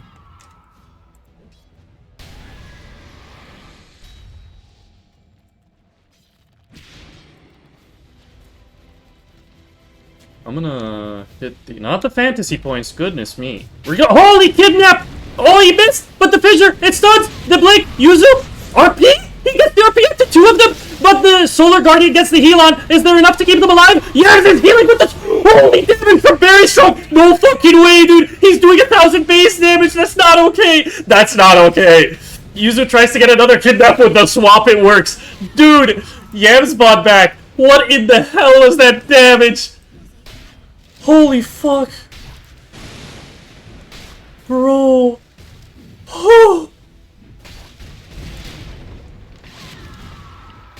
Speaker 1: I'm gonna hit the... Not the fantasy points, goodness me. We're go... Holy kidnap! Oh, he missed! But the fissure, it stuns! The blink, Yuzu! RP? He gets the RP up to 2 of them! But the Solar Guardian gets the heal on. Is there enough to keep them alive? Yes, it's healing with the... Holy damage from Very Strong! No fucking way, dude! He's doing 1,000 base damage! That's not okay! That's not okay! Yuzu tries to get another kidnap with the swap, it works. Dude! Yams bought back. What in the hell was that damage? Holy fuck. Bro. Oh.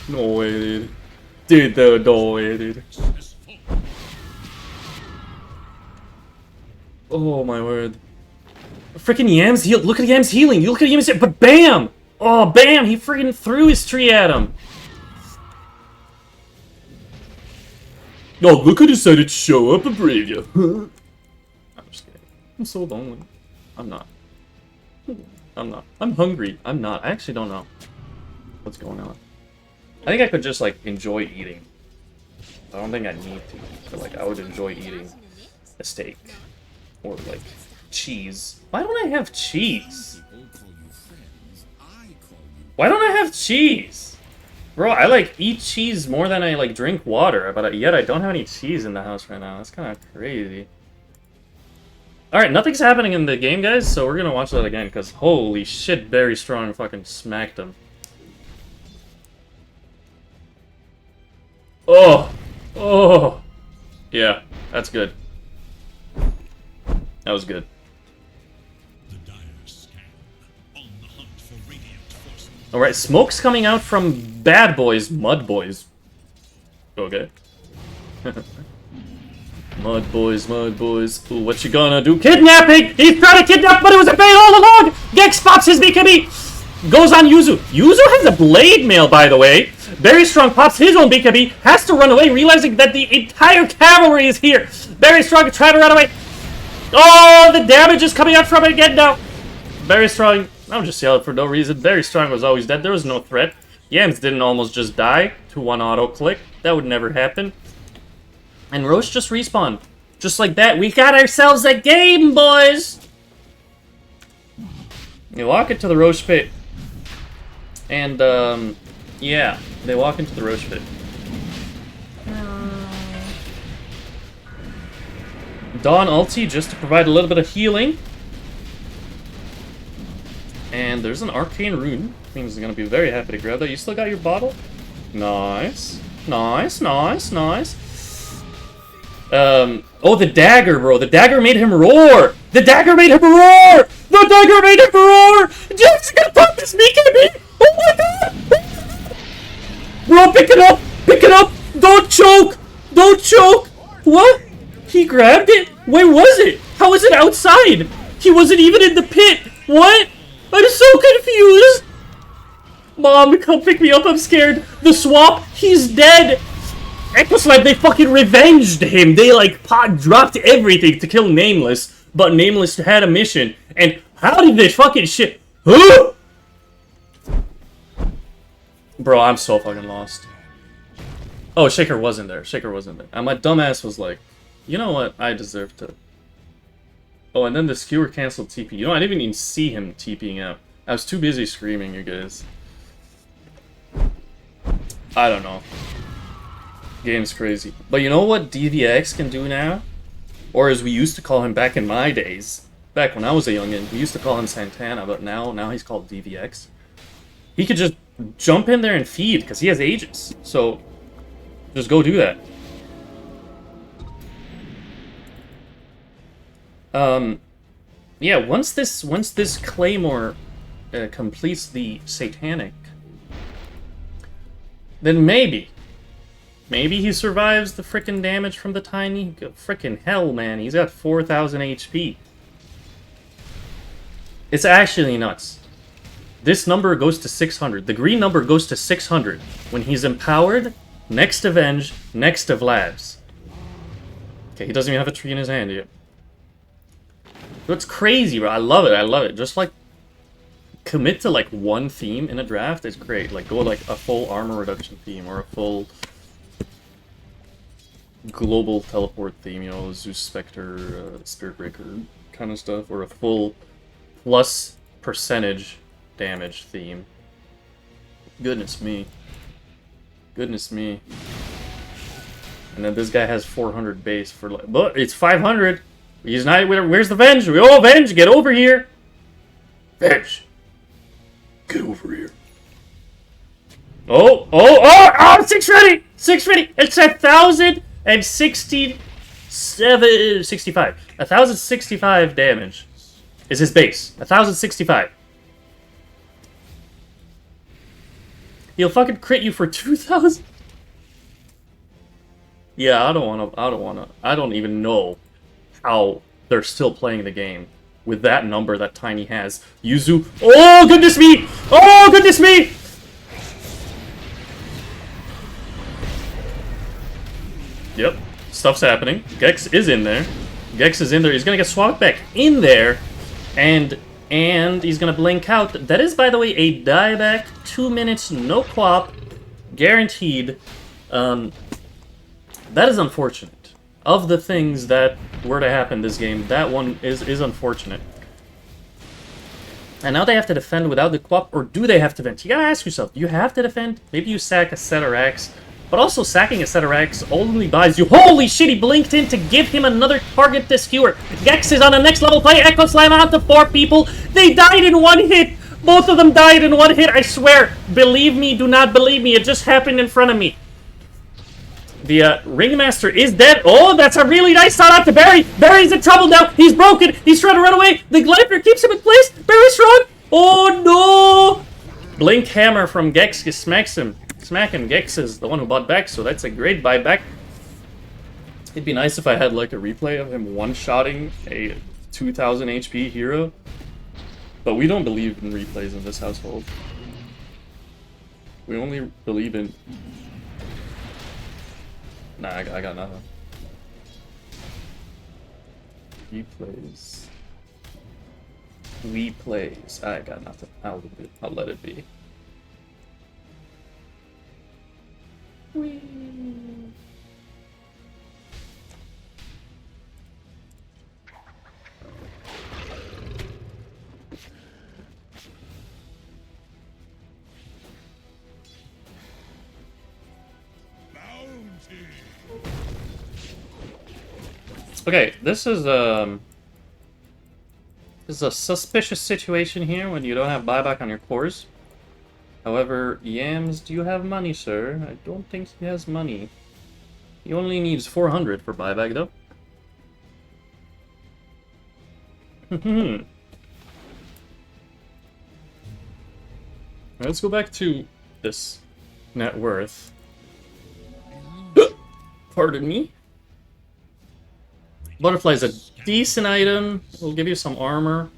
Speaker 1: No way, dude. Dude, no way, dude. Oh my word. Freaking Yams heal. Look at Yams healing. You look at Yams, but bam! Oh, bam! He freaking threw his tree at him. Oh, look who decided to show up and brave you. I'm just kidding. I'm so lonely. I'm not. I'm not. I'm hungry. I'm not. I actually don't know what's going on. I think I could just, like, enjoy eating. I don't think I need to. But, like, I would enjoy eating a steak. Or, like, cheese. Why don't I have cheese? Why don't I have cheese? Bro, I, like, eat cheese more than I, like, drink water. But yet I don't have any cheese in the house right now. That's kind of crazy. Alright, nothing's happening in the game, guys. So we're gonna watch that again. Because, holy shit, Very Strong fucking smacked him. Oh! Oh! Yeah, that's good. That was good.
Speaker 2: The dire scan. On the hunt for radiant forces.
Speaker 1: Alright, smoke's coming out from bad boys, mud boys. Okay. Mud boys, mud boys. Ooh, what you gonna do? Kidnapping! He's trying to kidnap, but it was a bait all along! Gex pops his BKB! Goes on Yuzu. Yuzu has a blade mail, by the way. Very Strong pops his own BKB, has to run away, realizing that the entire cavalry is here. Very Strong trying to run away. Oh, the damage is coming out from it again now. Very Strong, I'm just yelling for no reason. Very Strong was always dead. There was no threat. Yams didn't almost just die to one auto click. That would never happen. And Roche just respawned. Just like that. We got ourselves a game, boys. You walk into the Roche pit. And, yeah. They walk into the Roche pit. Dawn ulti just to provide a little bit of healing. And there's an arcane rune. Things are gonna be very happy to grab that. You still got your bottle? Nice. Nice, nice, nice. Oh, the dagger, bro. The dagger made him roar! The dagger made him roar! The dagger made him roar! Jack's gonna pop this BKB! Oh my god! Bro, pick it up! Pick it up! Don't choke! Don't choke! What? He grabbed it? Where was it? How was it outside? He wasn't even in the pit! What? I'm so confused! Mom, come pick me up, I'm scared. The swap, he's dead! Equoslab, they fucking revenged him. They, like, dropped everything to kill Nameless, but Nameless had a mission. And how did they fucking shit? Huh? Bro, I'm so fucking lost. Oh, Shaker wasn't there. Shaker wasn't there. And my dumbass was like, you know what? I deserve to. Oh, and then the skewer canceled TP. You know, I didn't even see him TPing out. I was too busy screaming, you guys. I don't know. Game's crazy. But you know what DVX can do now? Or as we used to call him back in my days. Back when I was a youngin', we used to call him Santana, but now he's called DVX. He could just jump in there and feed, because he has Aegis. So, just go do that. Yeah, once this Claymore completes the Satanic, then maybe he survives the frickin' damage from the tiny frickin' hell, man. He's got 4,000 HP. It's actually nuts. This number goes to 600. The green number goes to 600 when he's empowered, next to Venge, next to Vlad's. Okay, he doesn't even have a tree in his hand yet. It's crazy, bro. I love it. I love it. Just like commit to like one theme in a draft is great. Like go like a full armor reduction theme or a full global teleport theme, you know, Zeus Spectre, Spirit Breaker kind of stuff, or a full plus percentage damage theme. Goodness me. Goodness me. And then this guy has 400 base for like, but it's 500. He's not. Where's the Venge? Oh, Venge, get over here. Venge, get over here. Oh, 650! 650! It's 1,065. 1,065 damage is his base. 1,065. He'll fucking crit you for 2,000. Yeah, I don't even know how they're still playing the game with that number that Tiny has. Yuzu. Oh, goodness me! Oh, goodness me! Yep, stuff's happening. Gex is in there. Gex is in there. He's gonna get swapped back in there, and he's gonna blink out. That is, by the way, a dieback. 2 minutes, no quap, guaranteed. That is unfortunate. Of the things that were to happen this game, that one is unfortunate. And now they have to defend without the quap, or do they have to defend? You gotta ask yourself, do you have to defend? Maybe you sack a set of racks. But also, sacking a set of racks only buys you... Holy shit, he blinked in to give him another target to skewer. Gex is on the next level play. Echo Slam out to 4 people. They died in 1 hit. Both of them died in 1 hit, I swear. Believe me, do not believe me. It just happened in front of me. The Ringmaster is dead. Oh, that's a really nice shot out to Barry. Barry's in trouble now. He's broken. He's trying to run away. The Glider keeps him in place. Barry's strong. Oh, no. Blink Hammer from Gex smacks him. Smacking Gex is the one who bought back, so that's a great buyback. It'd be nice if I had like a replay of him one-shotting a 2,000 HP hero. But we don't believe in replays in this household. We only believe in... Nah, I got nothing. Replays. Replays. I got nothing. I'll let it be. Whee. Okay, this is a suspicious situation here when you don't have buyback on your cores. However, Yams, do you have money, sir? I don't think he has money. He only needs 400 for buyback, though. Let's go back to this net worth. Pardon me. Butterfly is a decent item. We'll give you some armor.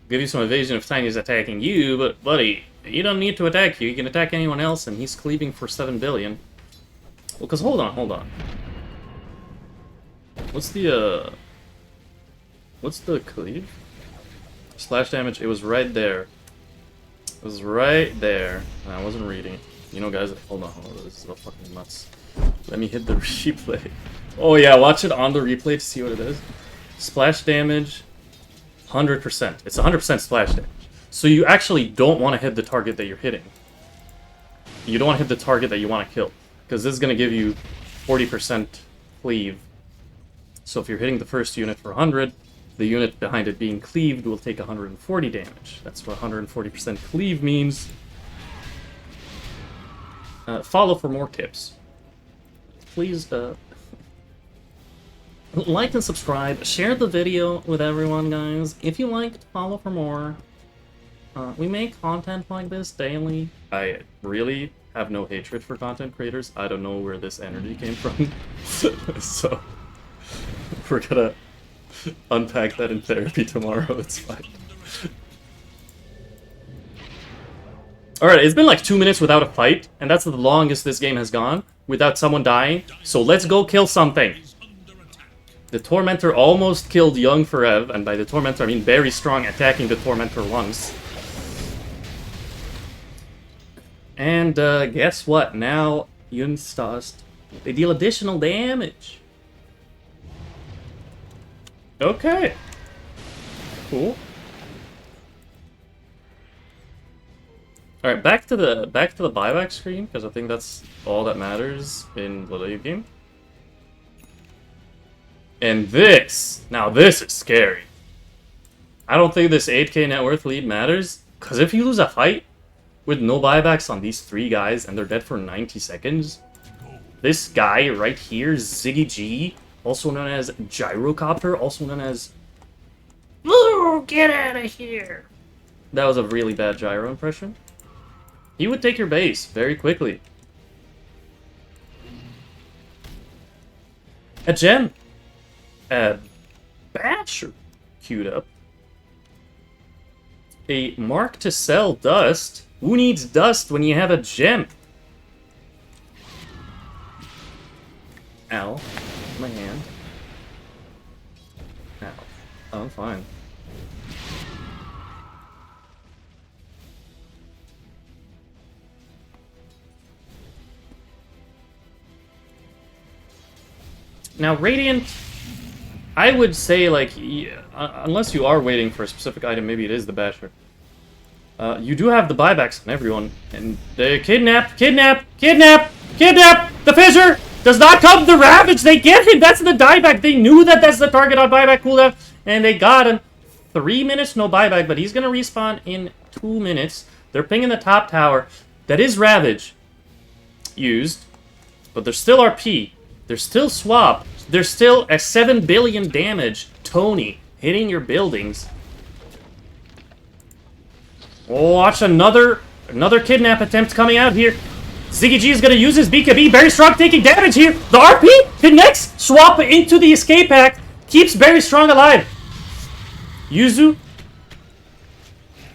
Speaker 1: Give you some evasion if Tiny's attacking you, but buddy, you don't need to attack you. You can attack anyone else, and he's cleaving for 7 billion. Well, because hold on. What's the cleave? Slash damage, it was right there. It was right there. I wasn't reading. You know, guys, hold on, this is so fucking nuts. Let me hit the replay. Oh yeah, watch it on the replay to see what it is. Splash damage, 100%. It's 100% splash damage. So you actually don't want to hit the target that you're hitting. You don't want to hit the target that you want to kill. Because this is going to give you 40% cleave. So if you're hitting the first unit for 100, the unit behind it being cleaved will take 140 damage. That's what 140% cleave means. Follow for more tips. Please, Like and subscribe. Share the video with everyone, guys. If you liked, follow for more. We make content like this daily. I really have no hatred for content creators. I don't know where this energy came from. So, we're gonna unpack that in therapy tomorrow. It's fine. Alright, it's been like 2 minutes without a fight, and that's the longest this game has gone, without someone dying. So let's go kill something. The Tormentor almost killed Young Forev, and by the Tormentor I mean very strong attacking the Tormentor once. And guess what? Now Yun's tossed. They deal additional damage. Okay. Cool. Alright, back to the buyback screen, because I think that's all that matters in the late game. And this! Now this is scary. I don't think this 8k net worth lead matters, because if you lose a fight with no buybacks on these 3 guys and they're dead for 90 seconds, this guy right here, Ziggy G, also known as Gyrocopter, also known as... Ooh, get out of here! That was a really bad gyro impression. He would take your base very quickly. A gem. A Basher queued up. A mark to sell dust. Who needs dust when you have a gem? Ow. My hand. Ow. Oh, I'm fine. Now, Radiant, I would say, like, unless you are waiting for a specific item, maybe it is the Basher. You do have the buybacks on everyone, and they kidnap! The Fissure does not come to Ravage! They get him! That's the dieback! They knew that that's the target on buyback cooldown, and they got him. 3 minutes, no buyback, but he's gonna respawn in 2 minutes. They're pinging the top tower. That is Ravage used, but there's still RP. There's still swap. There's still a 7 billion damage Tony hitting your buildings. Oh, watch another kidnap attempt coming out here. Ziggy G is going to use his BKB. Very strong taking damage here. The RP connects. Swap into the escape act. Keeps Very Strong alive. Yuzu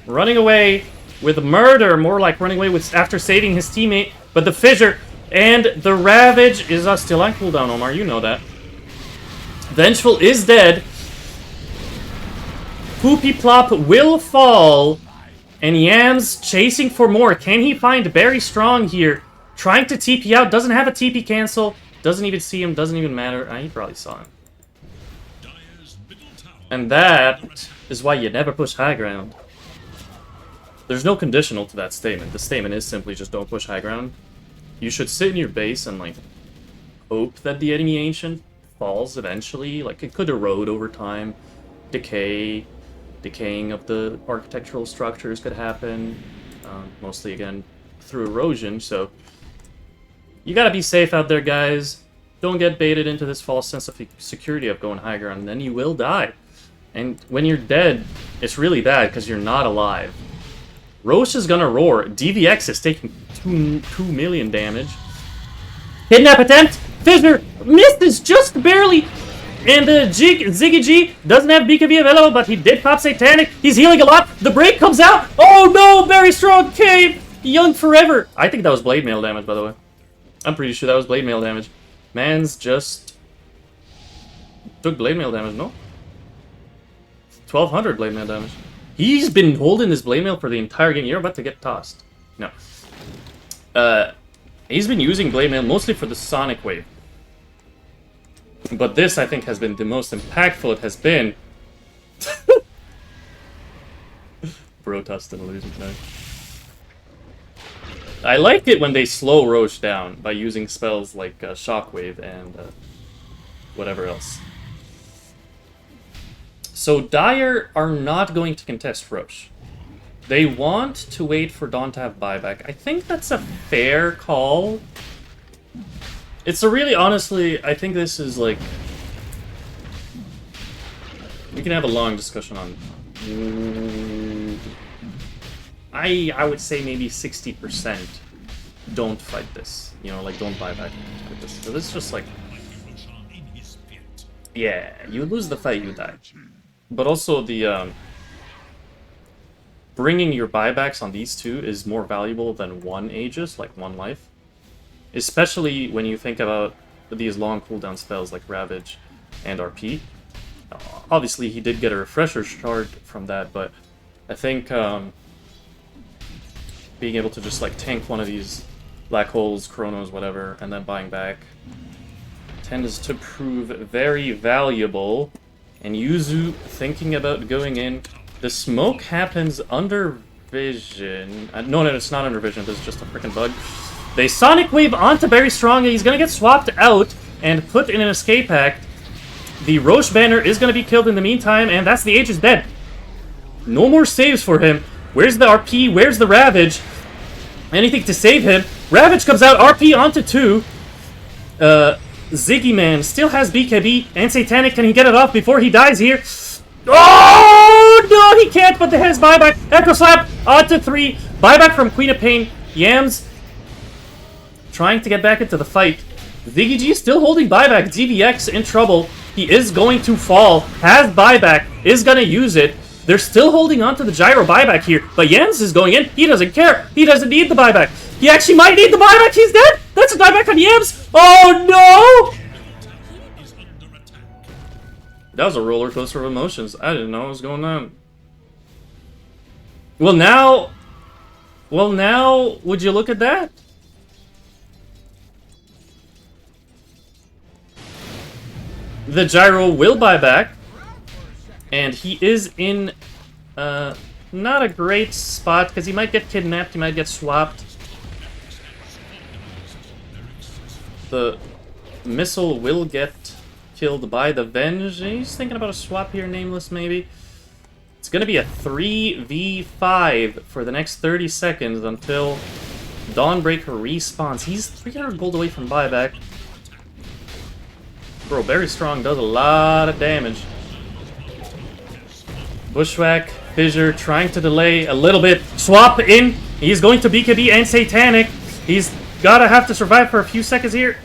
Speaker 1: running away with murder. More like running away with after saving his teammate. But the Fissure and the Ravage is still on cooldown, Omar. You know that. Vengeful is dead. Poopy Plop will fall. And Yams chasing for more. Can he find Very Strong here? Trying to TP out. Doesn't have a TP cancel. Doesn't even see him. Doesn't even matter. He probably saw him. And that is why you never push high ground. There's no conditional to that statement. The statement is simply just don't push high ground. You should sit in your base and, like, hope that the enemy ancient falls eventually. Like, it could erode over time. Decaying of the architectural structures could happen. Mostly, again, through erosion. So, you gotta be safe out there, guys. Don't get baited into this false sense of security of going high ground, and then you will die. And when you're dead, it's really bad because you're not alive. Roche is gonna roar. DVX is taking 2 million damage. Kidnap attempt! Fissure misses just barely! And Ziggy G doesn't have BKB available, but he did pop Satanic. He's healing a lot. The break comes out! Oh no! Very Strong cave! Young Forever! I think that was blade mail damage, by the way. I'm pretty sure that was blade mail damage. Man's just took blade mail damage, no? 1200 blade mail damage. He's been holding this blade mail for the entire game. You're about to get tossed. No. He's been using blade mail mostly for the Sonic Wave. But this, I think, has been the most impactful it has been. Bro tossed an illusion tonight. I like it when they slow Roche down by using spells like Shockwave and whatever else. So Dire are not going to contest Roche. They want to wait for Dawn to have buyback. I think that's a fair call. It's a really, honestly, I think this is like We can have a long discussion on... I would say maybe 60% don't fight this. You know, like, don't buy back with this. So this is just like... Yeah, you lose the fight, you die. But also the... bringing your buybacks on these two is more valuable than one Aegis, like one life. Especially when you think about these long cooldown spells like Ravage and RP. Obviously, he did get a refresher shard from that, but I think being able to just like tank one of these black holes, chronos, whatever, and then buying back tends to prove very valuable. And Yuzu thinking about going in. The smoke happens under vision. No, it's not under vision. This is just a freaking bug. They Sonic Wave onto Very Strong. He's going to get swapped out and put in an escape act. The Roche banner is going to be killed in the meantime, and that's the Aegis dead. No more saves for him. Where's the RP? Where's the Ravage? Anything to save him. Ravage comes out. RP onto 2. Ziggy Man still has BKB and Satanic. Can he get it off before he dies here? Oh, no, he can't, but has buyback. Echo Slap onto 3. Buyback from Queen of Pain. Yams trying to get back into the fight. Ziggy G still holding buyback. DVX in trouble. He is going to fall. Has buyback. Is going to use it. They're still holding on to the gyro buyback here. But Yams is going in. He doesn't care. He doesn't need the buyback. He actually might need the buyback. He's dead. That's a buyback on Yams. Oh, no. That was a roller coaster of emotions. I didn't know what was going on. Well, now, would you look at that? The gyro will buy back, and he is in not a great spot because he might get kidnapped, he might get swapped. The missile will get killed by the Venge. He's thinking about a swap here, Nameless, maybe. It's going to be a 3v5 for the next 30 seconds until Dawnbreaker respawns. He's 300 gold away from buyback. Bro, Very Strong does a lot of damage. Bushwhack, Fissure trying to delay a little bit. Swap in. He's going to BKB and Satanic. He's gotta have to survive for a few seconds here.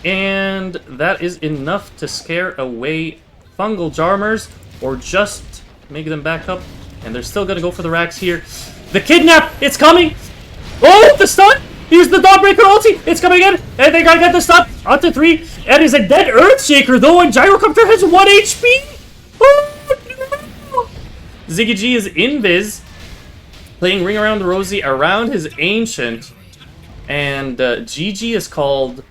Speaker 1: And that is enough to scare away Fungal Jarmers, or just make them back up. And they're still gonna go for the racks here. The kidnap! It's coming! Oh, the stun! Here's the Dawnbreaker ulti! It's coming in! And they gotta get the stun! Onto 3. And is a dead Earthshaker, though, and Gyrocopter has 1 HP! Oh, no! Ziggy G is invis, playing Ring Around the Rosie around his Ancient. And GG is called.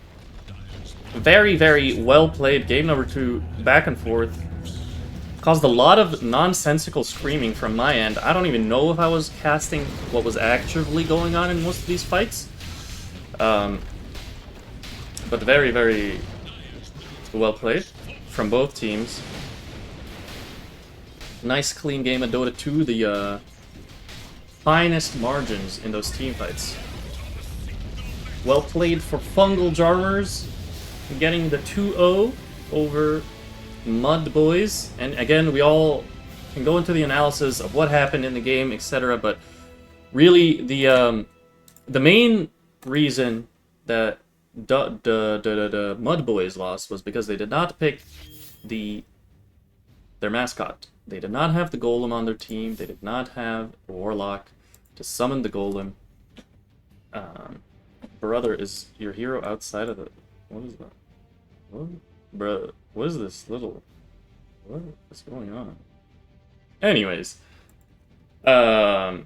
Speaker 1: Very, very well played. Game number 2, back and forth. Caused a lot of nonsensical screaming from my end. I don't even know if I was casting what was actually going on in most of these fights. But very, very well played from both teams. Nice clean game of Dota 2. The finest margins in those team fights. Well played for Fungal Jarmers, getting the 2-0 over Mud Boys. And again, we all can go into the analysis of what happened in the game, etc. But really, the main reason that the Mud Boys lost was because they did not pick their mascot. They did not have the Golem on their team. They did not have a Warlock to summon the Golem. Brother, is your hero outside of the... What is that? What? Bruh, what is this little... What is going on? Anyways. Yeah,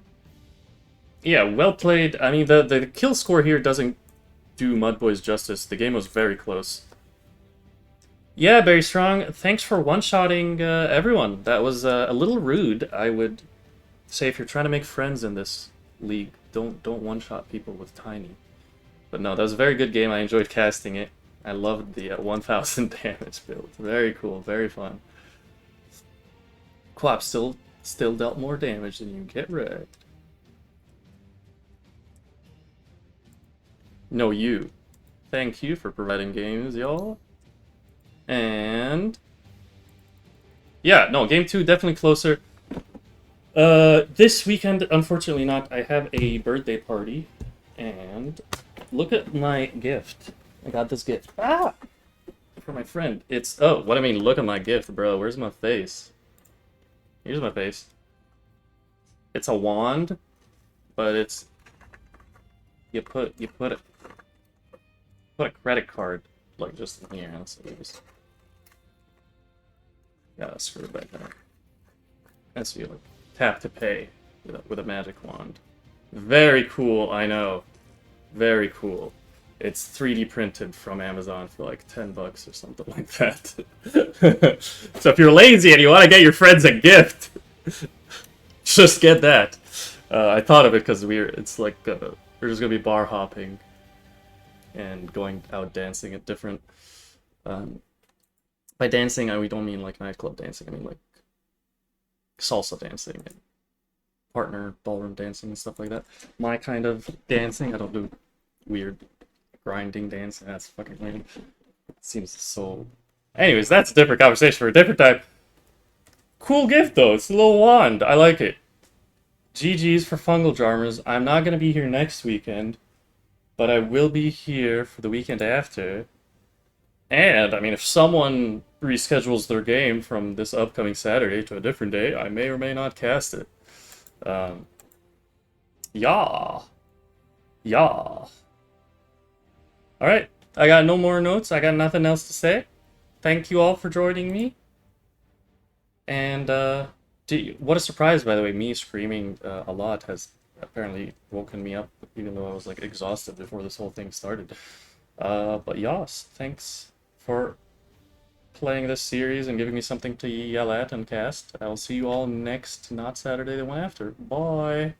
Speaker 1: well played. I mean, the kill score here doesn't do Mud Boys justice. The game was very close. Yeah, Very Strong, thanks for one-shotting everyone. That was a little rude. I would say if you're trying to make friends in this league, don't one-shot people with Tiny. But no, that was a very good game. I enjoyed casting it. I loved the 1000 damage build. Very cool, very fun. Quap still dealt more damage than you. Get wrecked. No, you. Thank you for providing games, y'all. And yeah, no, game 2 definitely closer. This weekend, unfortunately not. I have a birthday party, and look at my gift. I got this gift. Ah! For my friend. It's, oh, what I mean, look at my gift, bro. Where's my face? Here's my face. It's a wand, but it's, you put a credit card, like, just in here. Let's see this. Yeah, screw it back there. Let's see, like, tap to pay with a magic wand. Very cool, I know. Very cool. It's 3D printed from Amazon for like 10 bucks or something like that. So if you're lazy and you want to get your friends a gift, just get that. I thought of it because it's like, we're just gonna be bar hopping and going out dancing at different, by dancing, we don't mean like nightclub dancing, I mean like salsa dancing and partner ballroom dancing and stuff like that. My kind of dancing, I don't do weird grinding dancing. That's fucking lame. It seems so... Anyways, that's a different conversation for a different time. Cool gift though, it's a little wand. I like it. GG's for Fungle Jarmers. I'm not gonna be here next weekend, but I will be here for the weekend after. And, I mean, if someone reschedules their game from this upcoming Saturday to a different day, I may or may not cast it. Yeah. Yeah. Alright, I got no more notes. I got nothing else to say. Thank you all for joining me. And, what a surprise, by the way. Me screaming a lot has apparently woken me up, even though I was, like, exhausted before this whole thing started. But yas, thanks for playing this series and giving me something to yell at and cast. I will see you all next, not Saturday, the one after. Bye!